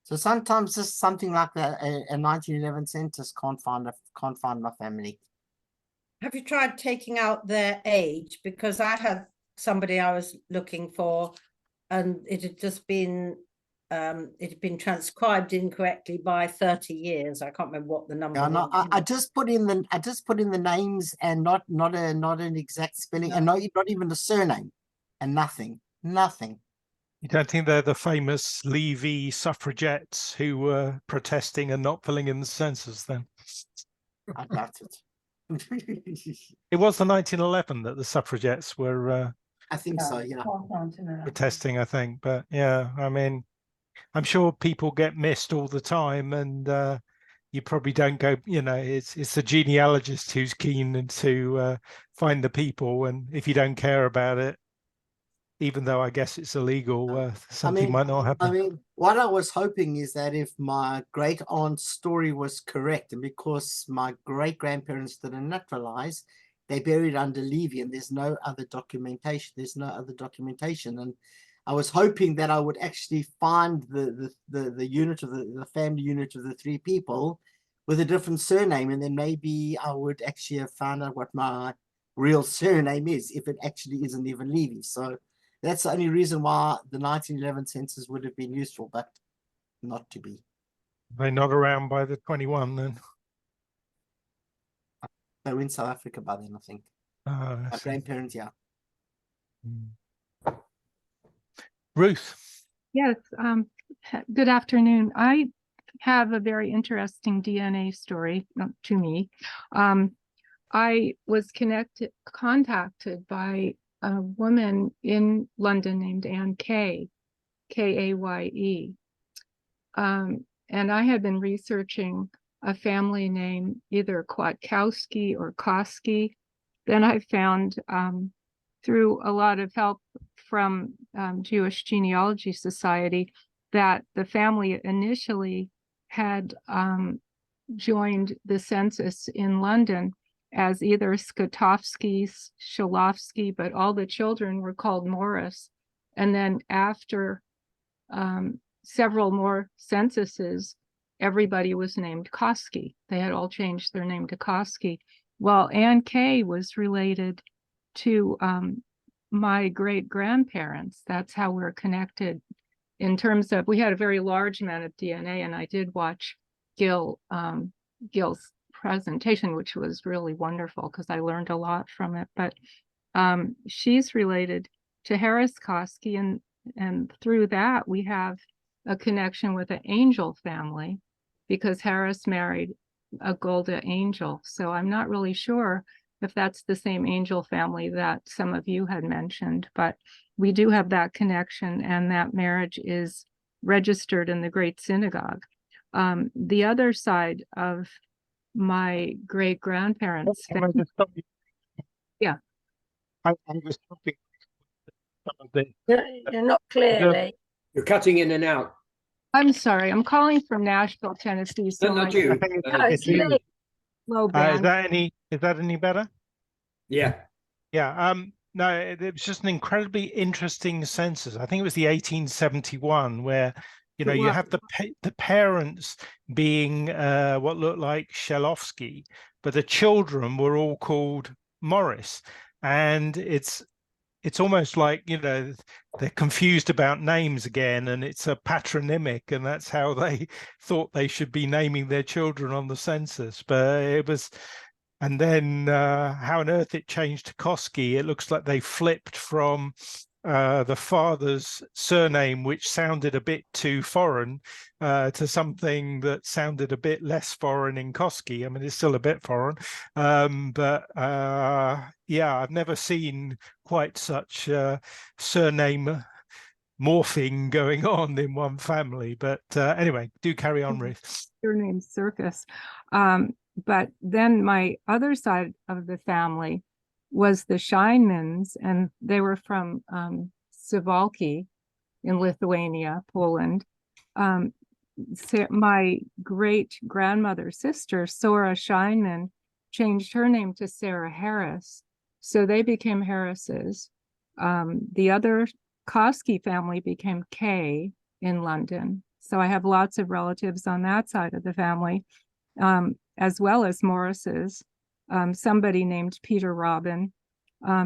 So sometimes just something like that, a 1911 census can't find my family. Have you tried taking out their age? Because I had somebody I was looking for, and it had just been transcribed incorrectly by 30 years. I can't remember what the number was. I just put in the names and not an exact spelling, and not even the surname, and nothing. You don't think they're the famous Levy suffragettes who were protesting and not filling in the census then? I doubt it. It was the 1911 that the suffragettes were I think so, yeah. protesting, I think. But yeah, I mean, I'm sure people get missed all the time, and you probably don't go, you know, it's the genealogist who's keen to find the people, and if you don't care about it, even though I guess it's illegal, something might not happen. I mean, what I was hoping is that if my great aunt's story was correct, and because my great grandparents didn't naturalize, they buried under Levy, and there's no other documentation. And I was hoping that I would actually find the unit of the family unit of the three people with a different surname, and then maybe I would actually have found out what my real surname is, if it actually isn't even Levy. So that's the only reason why the 1911 census would have been useful, but not to be. They're not around by the 21 then. They were in South Africa by then, I think. My grandparents, yeah. Ruth. Yes, good afternoon. I have a very interesting DNA story to me. I was contacted by a woman in London named Anne Kay, K-A-Y-E. And I had been researching a family name, either Kwiatkowski or Koski. Then I found, through a lot of help from Jewish Genealogy Society, that the family initially had joined the census in London as either Skotowski, Shalofsky, but all the children were called Morris. And then after several more censuses, everybody was named Koski. They had all changed their name to Koski. Well, Anne Kay was related to my great-grandparents. That's how we're connected in terms of, we had a very large amount of DNA, and I did watch Gil's presentation, which was really wonderful because I learned a lot from it. But she's related to Harris Koski, and through that we have a connection with the Angel family because Harris married a Golda Angel. So I'm not really sure if that's the same Angel family that some of you had mentioned, but we do have that connection, and that marriage is registered in the Great Synagogue. The other side of my great-grandparents' family. Yeah. I'm just stopping. You're not clear, Lee. You're cutting in and out. I'm sorry, I'm calling from Nashville, Tennessee. So Not you. it's Lee. low Is band. that any better? Yeah. Yeah. No, it was just an incredibly interesting census. I think it was the 1871 where, you know, you have the parents being what looked like Shalofsky, but the children were all called Morris. And it's almost like, you know, they're confused about names again, and it's a patronymic, and that's how they thought they should be naming their children on the census. But it was, and then how on earth it changed to Koski. It looks like they flipped from the father's surname, which sounded a bit too foreign, to something that sounded a bit less foreign in Koski. I mean, it's still a bit foreign, but yeah, I've never seen quite such surname morphing going on in one family. But anyway, do carry on, Ruth. Surname Circus. But then my other side of the family was the Scheinmans, and they were from Suwałki in Lithuania, Poland. My great-grandmother's sister, Sora Scheinman, changed her name to Sarah Harris, so they became Harrises. The other Koski family became Kay in London, so I have lots of relatives on that side of the family, as well as Morrises. Somebody named Peter Robin.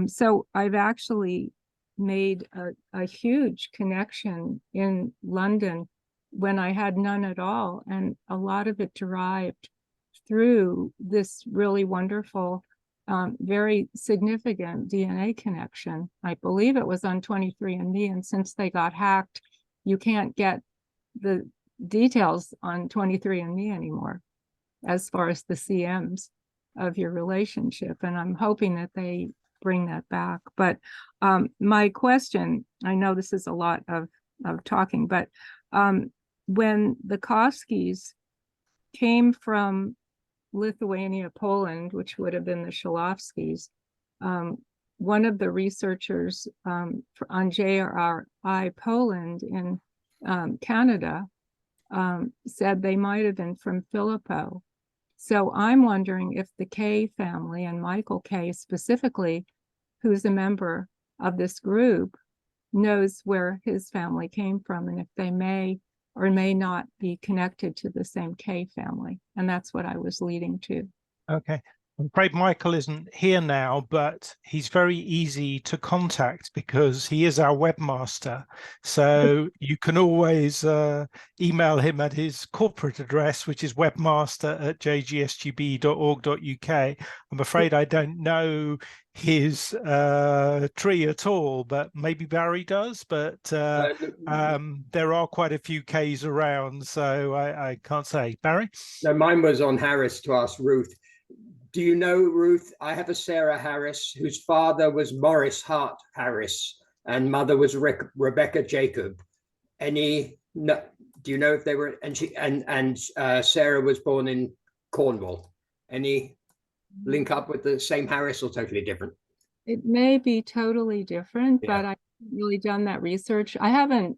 So I've actually made a huge connection in London when I had none at all. And a lot of it derived through this really wonderful, very significant DNA connection. I believe it was on 23andMe. And since they got hacked, you can't get the details on 23andMe anymore as far as the CMs of your relationship, and I'm hoping that they bring that back. But my question, I know this is a lot of talking, but When the Koskis came from Lithuania, Poland, which would have been the Shalovskis, one of the researchers on JRI Poland in Canada said they might have been from Filippo. So I'm wondering if the K family, and Michael K specifically, who's a member of this group, knows where his family came from, and if they may or may not be connected to the same K family. And that's what I was leading to. Okay. I'm afraid Michael isn't here now, but he's very easy to contact because he is our webmaster. So you can always email him at his corporate address, which is webmaster@jgsgb.org.uk. I'm afraid I don't know his tree at all, but maybe Barry does. But there are quite a few Ks around, so I can't say. Barry? No, mine was on Harris to ask Ruth. Do you know, Ruth, I have a Sarah Harris whose father was Morris Hart Harris and mother was Rebecca Jacob. Do you know if they were, and Sarah was born in Cornwall. Any link up with the same Harris or totally different? It may be totally different, Yeah. but I haven't really done that research. I haven't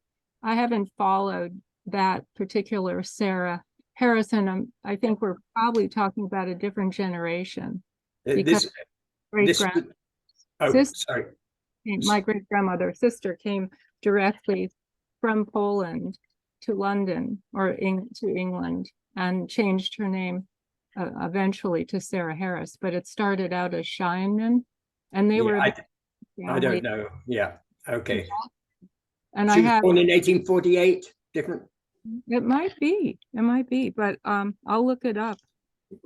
followed that particular Sarah Harrison. I think we're probably talking about a different generation. Because my great-grandmother's sister came directly from Poland to London or to England and changed her name eventually to Sarah Harris, but it started out as Scheinman, and they were. I don't know. Yeah. Okay. And she was born in 1848. Different. It might be, but I'll look it up.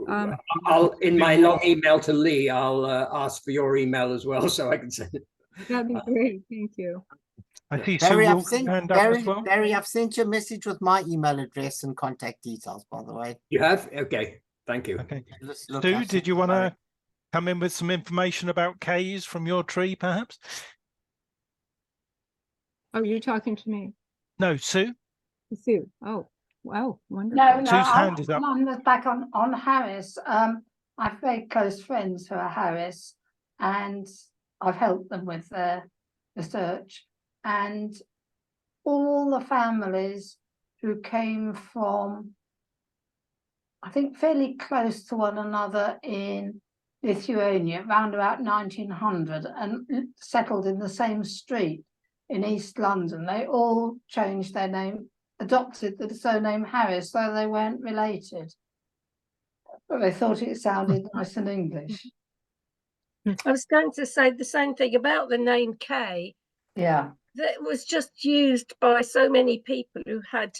I'll in my long email to Lee, I'll ask for your email as well, so I can send it. That'd be great. Thank you. I see. Barry, Sue I've will sent, hand up as well. Barry, I've sent you a message with my email address and contact details, by the way. You have? Okay. Thank you. Okay. Look, Sue, did you want to come in with some information about Ks from your tree, perhaps? Oh, you're talking to me? No, Sue. Sue. Oh, wow, wonderful. No, Sue's hand is up. I'm back on Harris. I have very close friends who are Harris, and I've helped them with their research. And all the families who came from, I think, fairly close to one another in Lithuania around about 1900 and settled in the same street in East London, they all changed their name, adopted the surname Harris, though they weren't related. But they thought it sounded nice in English. I was going to say the same thing about the name K. Yeah. That was just used by so many people who had,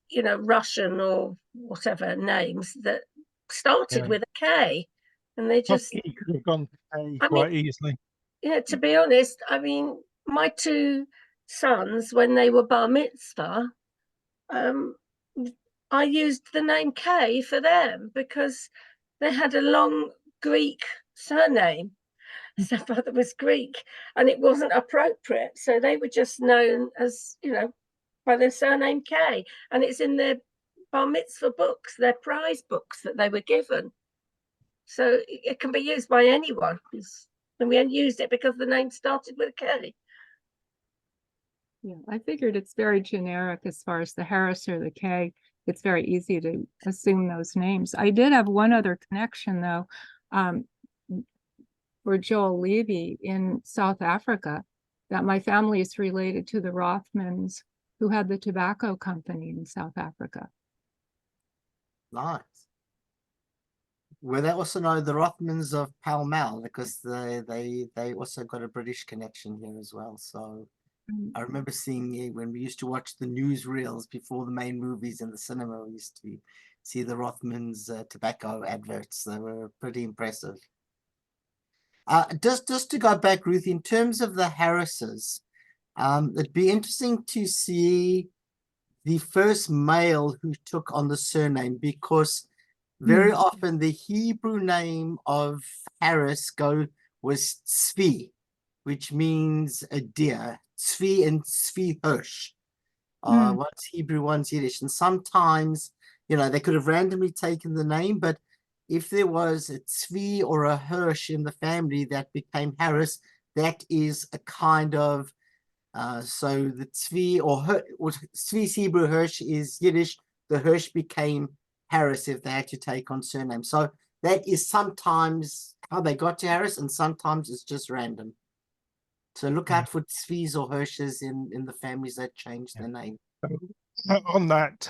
you know, Russian or whatever names that started with a K. And they just could have gone to K quite easily. Yeah, to be honest, I mean, my two sons, when they were bar mitzvah, I used the name K for them because they had a long Greek surname. So their father was Greek and it wasn't appropriate. So they were just known as, you know, by their surname K. And it's in their bar mitzvah books, their prize books that they were given. So it can be used by anyone. And we used it because the name started with a K. Yeah, I figured it's very generic as far as the Harris or the K. It's very easy to assume those names. I did have one other connection, though, for Joel Levy in South Africa, that my family is related to the Rothmans who had the tobacco company in South Africa. Nice. Well, they also know the Rothmans of Pall Mall because they also got a British connection here as well. So I remember seeing it when we used to watch the newsreels before the main movies in the cinema. We used to see the Rothmans tobacco adverts. They were pretty impressive. Just to go back, Ruth, in terms of the Harrises, it'd be interesting to see the first male who took on the surname, because very often the Hebrew name of Harris was Tzvi, which means a deer. Tzvi and Tzvi Hirsch. One's Hebrew, one's Yiddish. And sometimes, you know, they could have randomly taken the name, but if there was a Tzvi or a Hirsch in the family that became Harris, that is a kind of, so the Tzvi or Tzvi's Hebrew, Hirsch is Yiddish. The Hirsch became Harris if they had to take on surname. So that is sometimes how they got to Harris, and sometimes it's just random. So look out for Tzvi's or Hirsches in the families that changed their name. On that,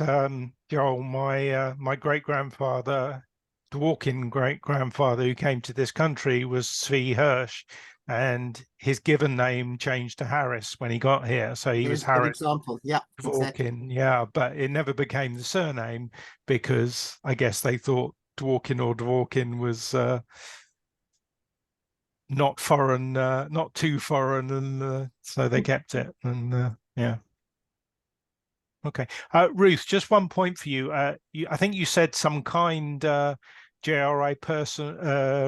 Joel, my great-grandfather, Dworkin great-grandfather who came to this country was Tzvi Hirsch, and his given name changed to Harris when he got here. So he was Harris. Good example. Yeah, Dworkin, exactly. Yeah, but it never became the surname because I guess they thought Dworkin or Dworkin was not foreign, not too foreign, and so they kept it. And yeah. Okay, Ruth, just one point for you. I think you said some kind JRI person,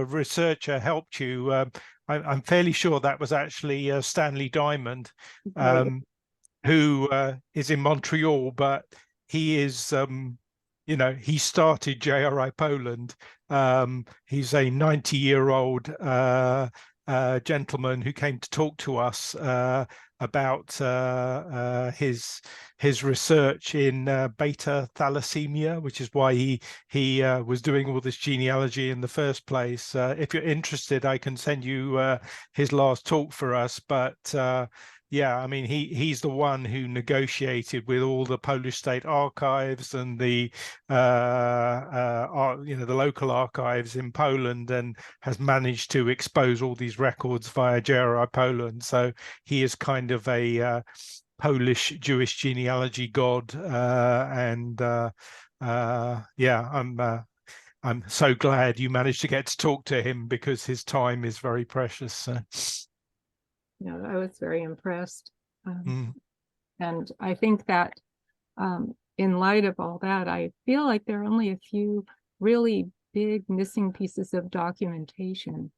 researcher helped you. I'm fairly sure that was actually Stanley Diamond, who is in Montreal, but he is, you know, he started JRI Poland. He's a 90-year-old gentleman who came to talk to us about his research in beta thalassemia, which is why he was doing all this genealogy in the first place. If you're interested, I can send you his last talk for us. But yeah, I mean, he's the one who negotiated with all the Polish state archives and the you know, the local archives in Poland, and has managed to expose all these records via JRI Poland. So he is kind of a Polish Jewish genealogy god, and yeah, I'm so glad you managed to get to talk to him because his time is very precious. So. No, I was very impressed. And I think that in light of all that, I feel like there are only a few really big missing pieces of documentation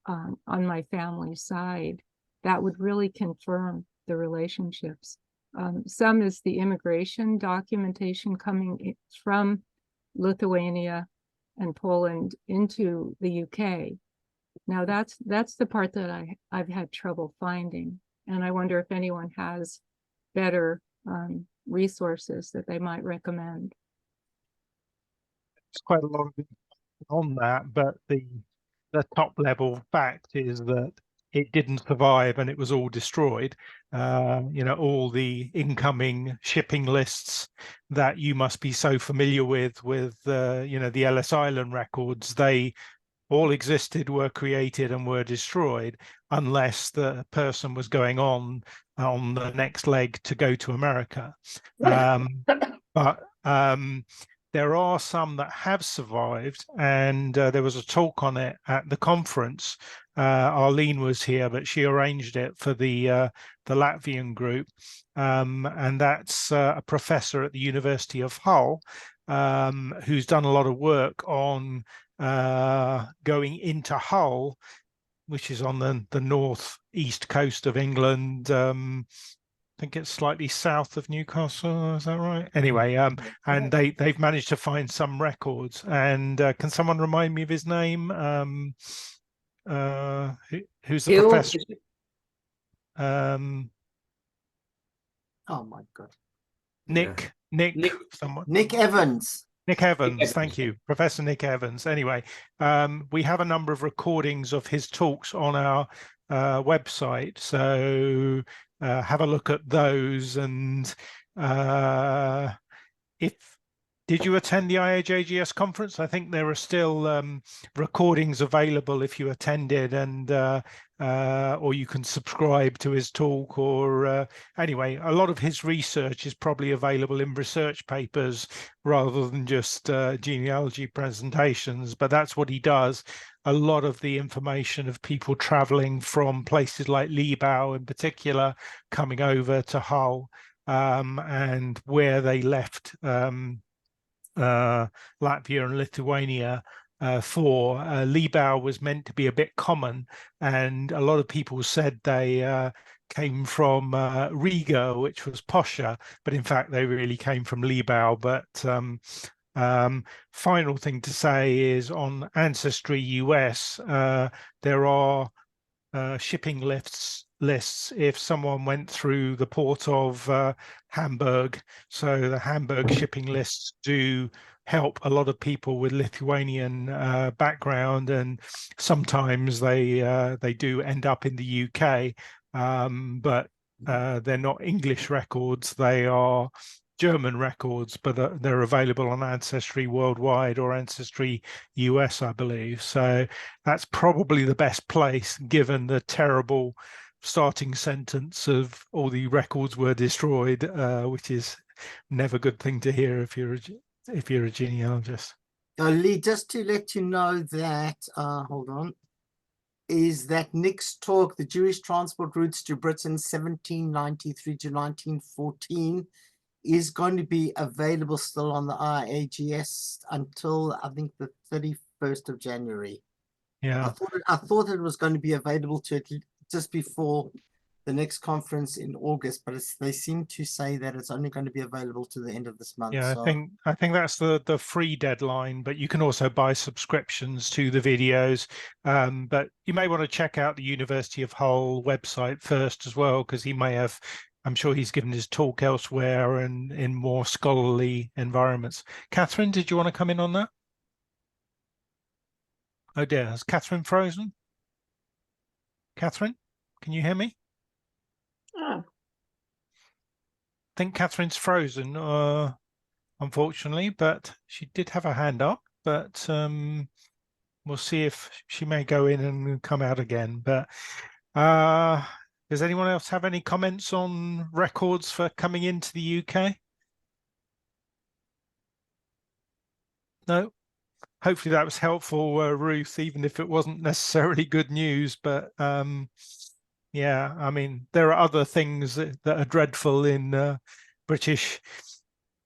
on my family side that would really confirm the relationships. Some is the immigration documentation coming from Lithuania and Poland into the UK. Now that's the part that I've had trouble finding, and I wonder if anyone has better resources that they might recommend. It's quite a lot of on that, but the top level fact is that it didn't survive and it was all destroyed. You know, all the incoming shipping lists that you must be so familiar with you know, the Ellis Island records, they all existed, were created and were destroyed unless the person was going on the next leg to go to America. But there are some that have survived, and there was a talk on it at the conference. Arlene was here, but she arranged it for the Latvian group, and that's a professor at the University of Hull, who's done a lot of work on going into Hull, which is on the northeast coast of England. I think it's slightly south of Newcastle, is that right? Anyway, and they've managed to find some records. And can someone remind me of his name? Who's the professor? Oh my God. Nick Evans. Nick Evans, thank you, Professor Nick Evans. Anyway, we have a number of recordings of his talks on our website, so have a look at those. And did you attend the IAJGS conference? I think there are still recordings available if you attended, and or you can subscribe to his talk, or anyway, a lot of his research is probably available in research papers rather than just genealogy presentations, but that's what he does. A lot of the information of people traveling from places like Libau in particular, coming over to Hull, and where they left Latvia and Lithuania for. Libau was meant to be a bit common, and a lot of people said they came from Riga, which was posher, but in fact they really came from Libau. But final thing to say is on Ancestry US, there are shipping lists if someone went through the port of Hamburg. So the Hamburg shipping lists do help a lot of people with Lithuanian background, and sometimes they do end up in the UK, but they're not English records, they are German records, but they're available on Ancestry Worldwide or Ancestry US, I believe. So that's probably the best place, given the terrible starting sentence of all the records were destroyed, which is never a good thing to hear if you're a genealogist. Lee, just to let you know that, hold on, is that Nick's talk, The Jewish Transport Routes to Britain 1793 to 1914, is going to be available still on the IAGS until I think the 31st of January. Yeah, I thought it was going to be available to it just before the next conference in August, but they seem to say that it's only going to be available to the end of this month. yeah, so. I think that's the free deadline, but you can also buy subscriptions to the videos. But you may want to check out the University of Hull website first as well, because he may have, I'm sure he's given his talk elsewhere and in more scholarly environments. Catherine, did you want to come in on that? Oh dear, has Catherine frozen? Catherine, can you hear me? Oh, I think Catherine's frozen, unfortunately, but she did have her hand up, but we'll see if she may go in and come out again. But does anyone else have any comments on records for coming into the UK? No? Hopefully that was helpful, Ruth, even if it wasn't necessarily good news. But yeah, I mean, there are other things that are dreadful in British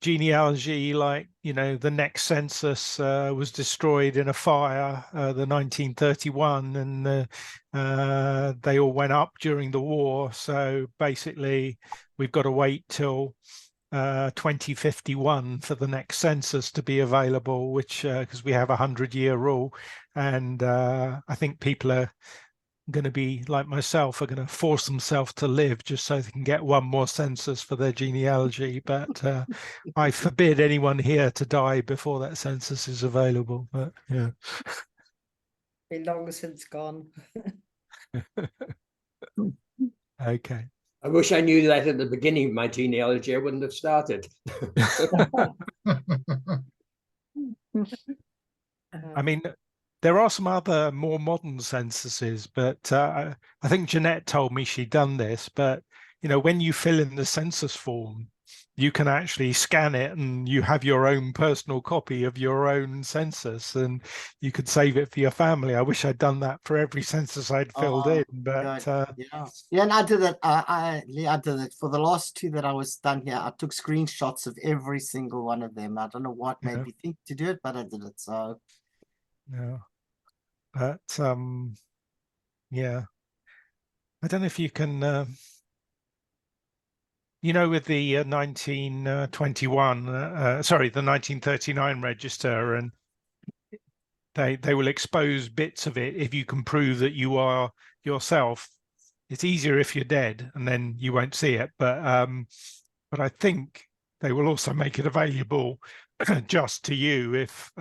genealogy, like, you know, the next census was destroyed in a fire, the 1931, and they all went up during the war. So basically, we've got to wait till 2051 for the next census to be available, which because we have a 100-year rule, and I think people are going to be like myself, are going to force themselves to live just so they can get one more census for their genealogy. But I forbid anyone here to die before that census is available. But yeah, Been long since gone. okay. I wish I knew that at the beginning of my genealogy. I wouldn't have started. I mean, there are some other more modern censuses, but I think Jeanette told me she'd done this. But, you know, when you fill in the census form, you can actually scan it and you have your own personal copy of your own census, and you could save it for your family. I wish I'd done that for every census I'd filled in, but yeah, and I did that. I did it for the last two that I was done here. I took screenshots of every single one of them. I don't know what made me think to do it, but I did it. So yeah, but yeah, I don't know if you can. You know, with the 1921, sorry, the 1939 register, and they will expose bits of it if you can prove that you are yourself. It's easier if you're dead, and then you won't see it. But I think they will also make it available just to you if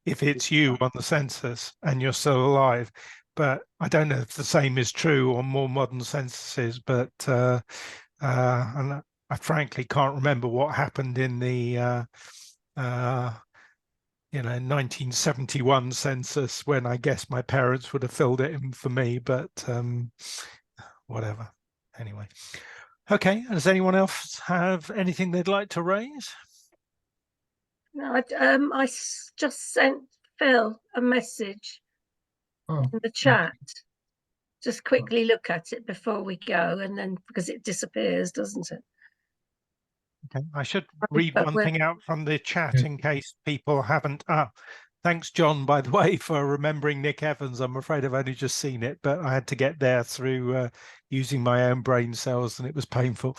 it's you on the census and you're still alive. But I don't know if the same is true on more modern censuses. But and I frankly can't remember what happened in the 1971 census, when I guess my parents would have filled it in for me, but whatever. Anyway, okay. Does anyone else have anything they'd like to raise? no, just sent Phil a message in the chat. Just quickly look at it before we go, and then because it disappears, doesn't it? Okay, I should read one thing out from the chat in case people haven't. Thanks, John, by the way, for remembering Nick Evans. I'm afraid I've only just seen it, but I had to get there through using my own brain cells, and it was painful.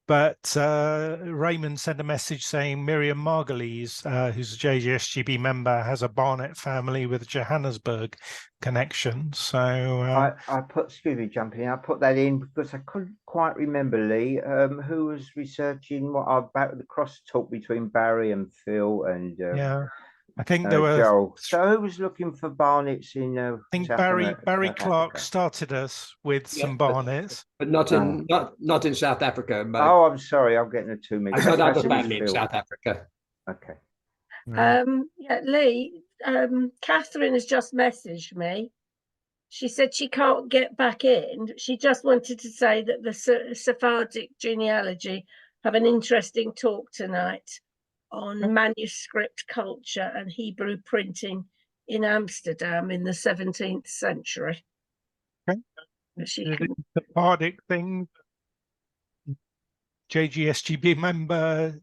But Raymond sent a message saying Miriam Margulies, who's a JGSGB member, has a Barnet family with Johannesburg connection. So I put, excuse me, jumping in, I put that in because I couldn't quite remember, Lee, who was researching what about the crosstalk between Barry and Phil and yeah, I think there were Joel. So who was looking for Barnets in I think South Barry South Clark Africa? started us with Yeah, some Barnets. but not in not in South Africa. But Oh, I'm sorry, I'm getting the two mixed I've got up. other Perhaps it was family in Phil. South Africa. Okay. Yeah, Lee, Catherine has just messaged me. She said she can't get back in. She just wanted to say that the Sephardic genealogy have an interesting talk tonight on manuscript culture and Hebrew printing in Amsterdam in the 17th century. Okay. She The can... Sephardic thing, JGSGB member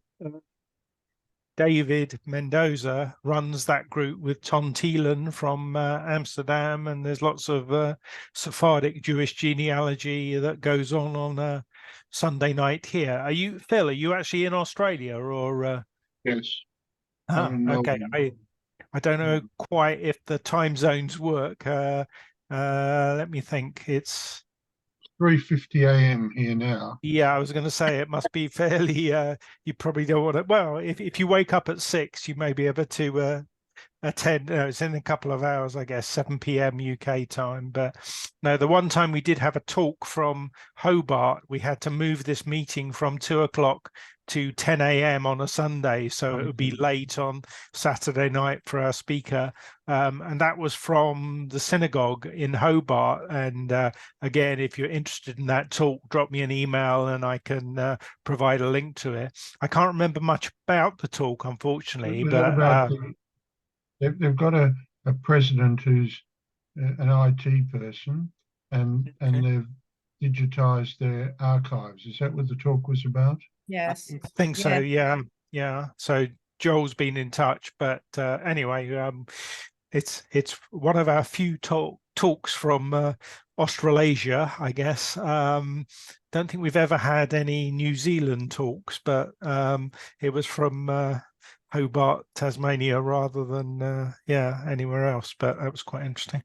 David Mendoza runs that group with Tom Thielen from Amsterdam, and there's lots of Sephardic Jewish genealogy that goes on a Sunday night here. Are you, Phil, are you actually in Australia or? Yes. Okay. I don't know quite if the time zones work. Let me think. It's 3:50 a.m. here now. Yeah, I was going to say it must be fairly. You probably don't want to. Well, if you wake up at 6, you may be able to attend. It's in a couple of hours, I guess, 7 p.m. UK time. But no, the one time we did have a talk from Hobart, we had to move this meeting from 2 o'clock to 10 a.m. on a Sunday, so it would be late on Saturday night for our speaker, and that was from the synagogue in Hobart. And again, if you're interested in that talk, drop me an email and I can provide a link to it. I can't remember much about the talk, unfortunately, but they've got a president who's an IT person, and they've digitized their archives. Is that what the talk was about? Yes. I think so. Yeah. So Joel's been in touch, but anyway, it's one of our few talks from Australasia, I guess. Don't think we've ever had any New Zealand talks, but it was from Hobart, Tasmania, rather than anywhere else. But that was quite interesting.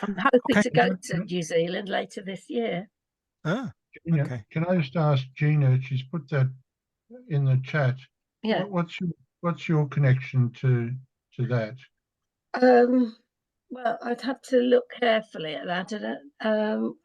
I'm hoping to go to New Zealand later this year. Gina, Okay. can I just ask Gina? She's put that in the chat. Yeah. What's your connection to that? Well, I'd have to look carefully at that.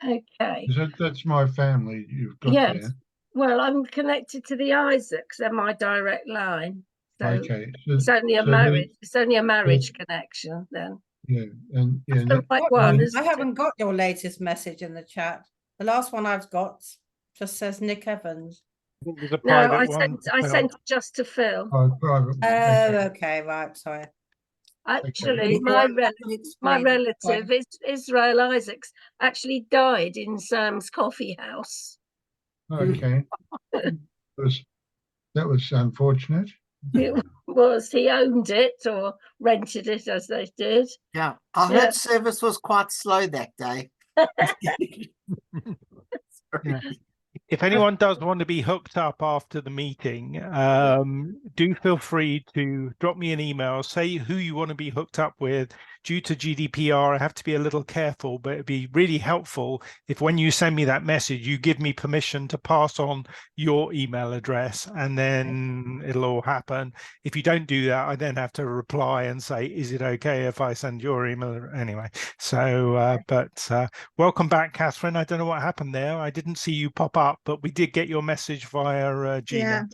Okay. That's my family you've got Yes. there. Well, I'm connected to the Isaacs. They're my direct line. So Okay. it's only a marriage. It's only a marriage connection then. Yeah, and The right one, I haven't got your latest message in the chat. The last one I've got just says Nick Evans. It was a No, private I sent it just to Phil. Oh, private one. Okay, right, sorry. Actually, my relative is Israel Isaacs actually died in Sam's coffee house. Okay. That was unfortunate. It was, he owned it or rented it as they did. Yeah, I heard service was quite slow that day. Yeah. If anyone does want to be hooked up after the meeting, do feel free to drop me an email, say who you want to be hooked up with. Due to GDPR, I have to be a little careful, but it'd be really helpful if when you send me that message, you give me permission to pass on your email address, and then it'll all happen. If you don't do that, I then have to reply and say, is it okay if I send your email? Anyway, so, welcome back, Catherine. I don't know what happened there. I didn't see you pop up, but we did get your message via Gina. Yeah,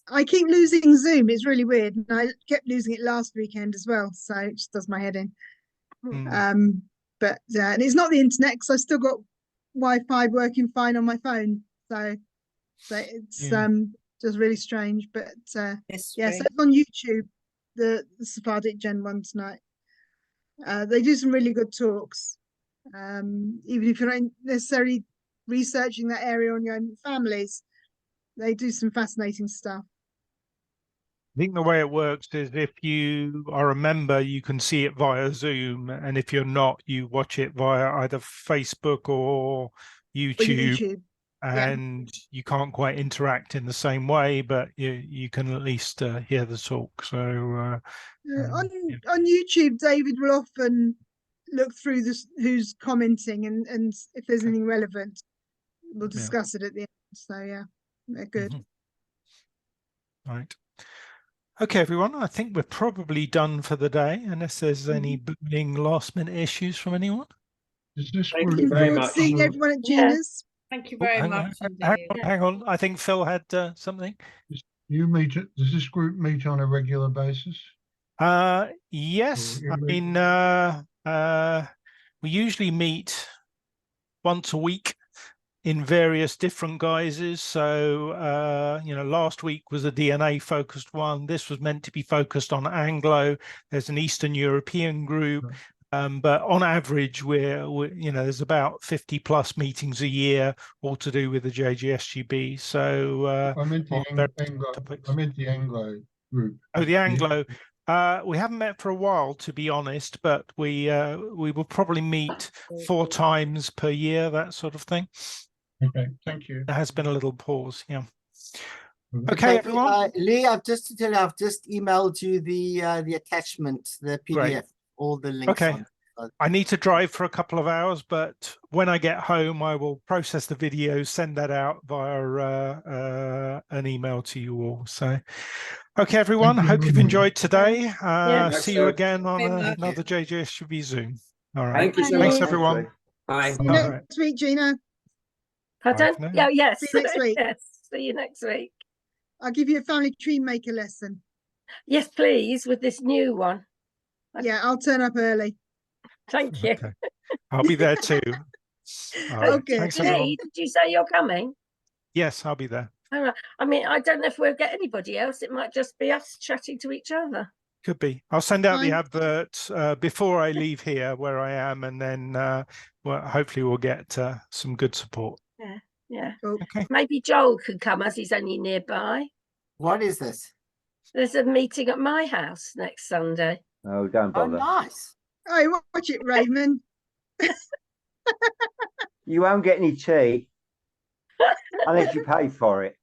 I keep losing Zoom. It's really weird. And I kept losing it last weekend as well. So it just does my head in. But and it's not the internet because I still got Wi-Fi working fine on my phone. So it's just really strange. But so it's on YouTube, the Sephardic Gen one tonight. They do some really good talks. Even if you're not necessarily researching that area on your own families, they do some fascinating stuff. I think the way it works is if you are a member, you can see it via Zoom, and if you're not, you watch it via either Facebook or YouTube, YouTube. Yeah. and you can't quite interact in the same way, but you can at least hear the talk. So On YouTube, David will often look through this who's commenting, and if there's anything relevant, we'll discuss it at the end. So yeah, they're good. Right. Okay, everyone, I think we're probably done for the day, unless there's any burning last minute issues from anyone. Is this Thank group you very Forward to much. seeing everyone at Yeah. Gina's. Thank you Oh, very hang much on, indeed. hang on. I think Phil had something. You meet? Does this group meet on a regular basis? Yes. Or I mean, we usually meet once a week in various different guises. So, you know, last week was a DNA focused one. This was meant to be focused on Anglo. There's an Eastern European group. Right. But on average, we're, you know, there's about 50 plus meetings a year, all to do with the JGSGB. So I meant the on various Anglo. topics. I meant the Anglo group. Oh, the Anglo. We haven't met for a while, to be honest, but we will probably meet 4 times per year, that sort of thing. Okay, thank you. There has been a little pause, yeah. Okay. Okay, everyone. Lee, I've just to tell you, I've just emailed you the attachment, the PDF, Great. all the links Okay. on. I need to drive for a couple of hours, but when I get home, I will process the video, send that out via an email to you all. So, okay, everyone, Thank you hope very you've much. enjoyed today. Yes, See you sir. again on Very much. another JGSGB Zoom. All right. Thank you so Thanks, much. everyone. Bye. See you All next week, Gina. Pardon? for now. Yeah, yes. See you next week. Yes. See you next week. I'll give you a family tree maker lesson. Yes, please, with this new one. Yeah, I'll turn up early. Thank you. Okay. I'll be there too. All right. Okay. Thanks, everyone. Lee, did you say you're coming? Yes, I'll be there. All right. I mean, I don't know if we'll get anybody else. It might just be us chatting to each other. Could be. I'll send out the Fine. advert before I leave here where I am, and then well, hopefully we'll get some good support. Yeah. Cool. Okay. Maybe Joel could come as he's only nearby. What is this? There's a meeting at my house next Sunday. Oh, don't Oh, bother. nice. Oh, watch it, Raymond. You won't get any tea unless you pay for it.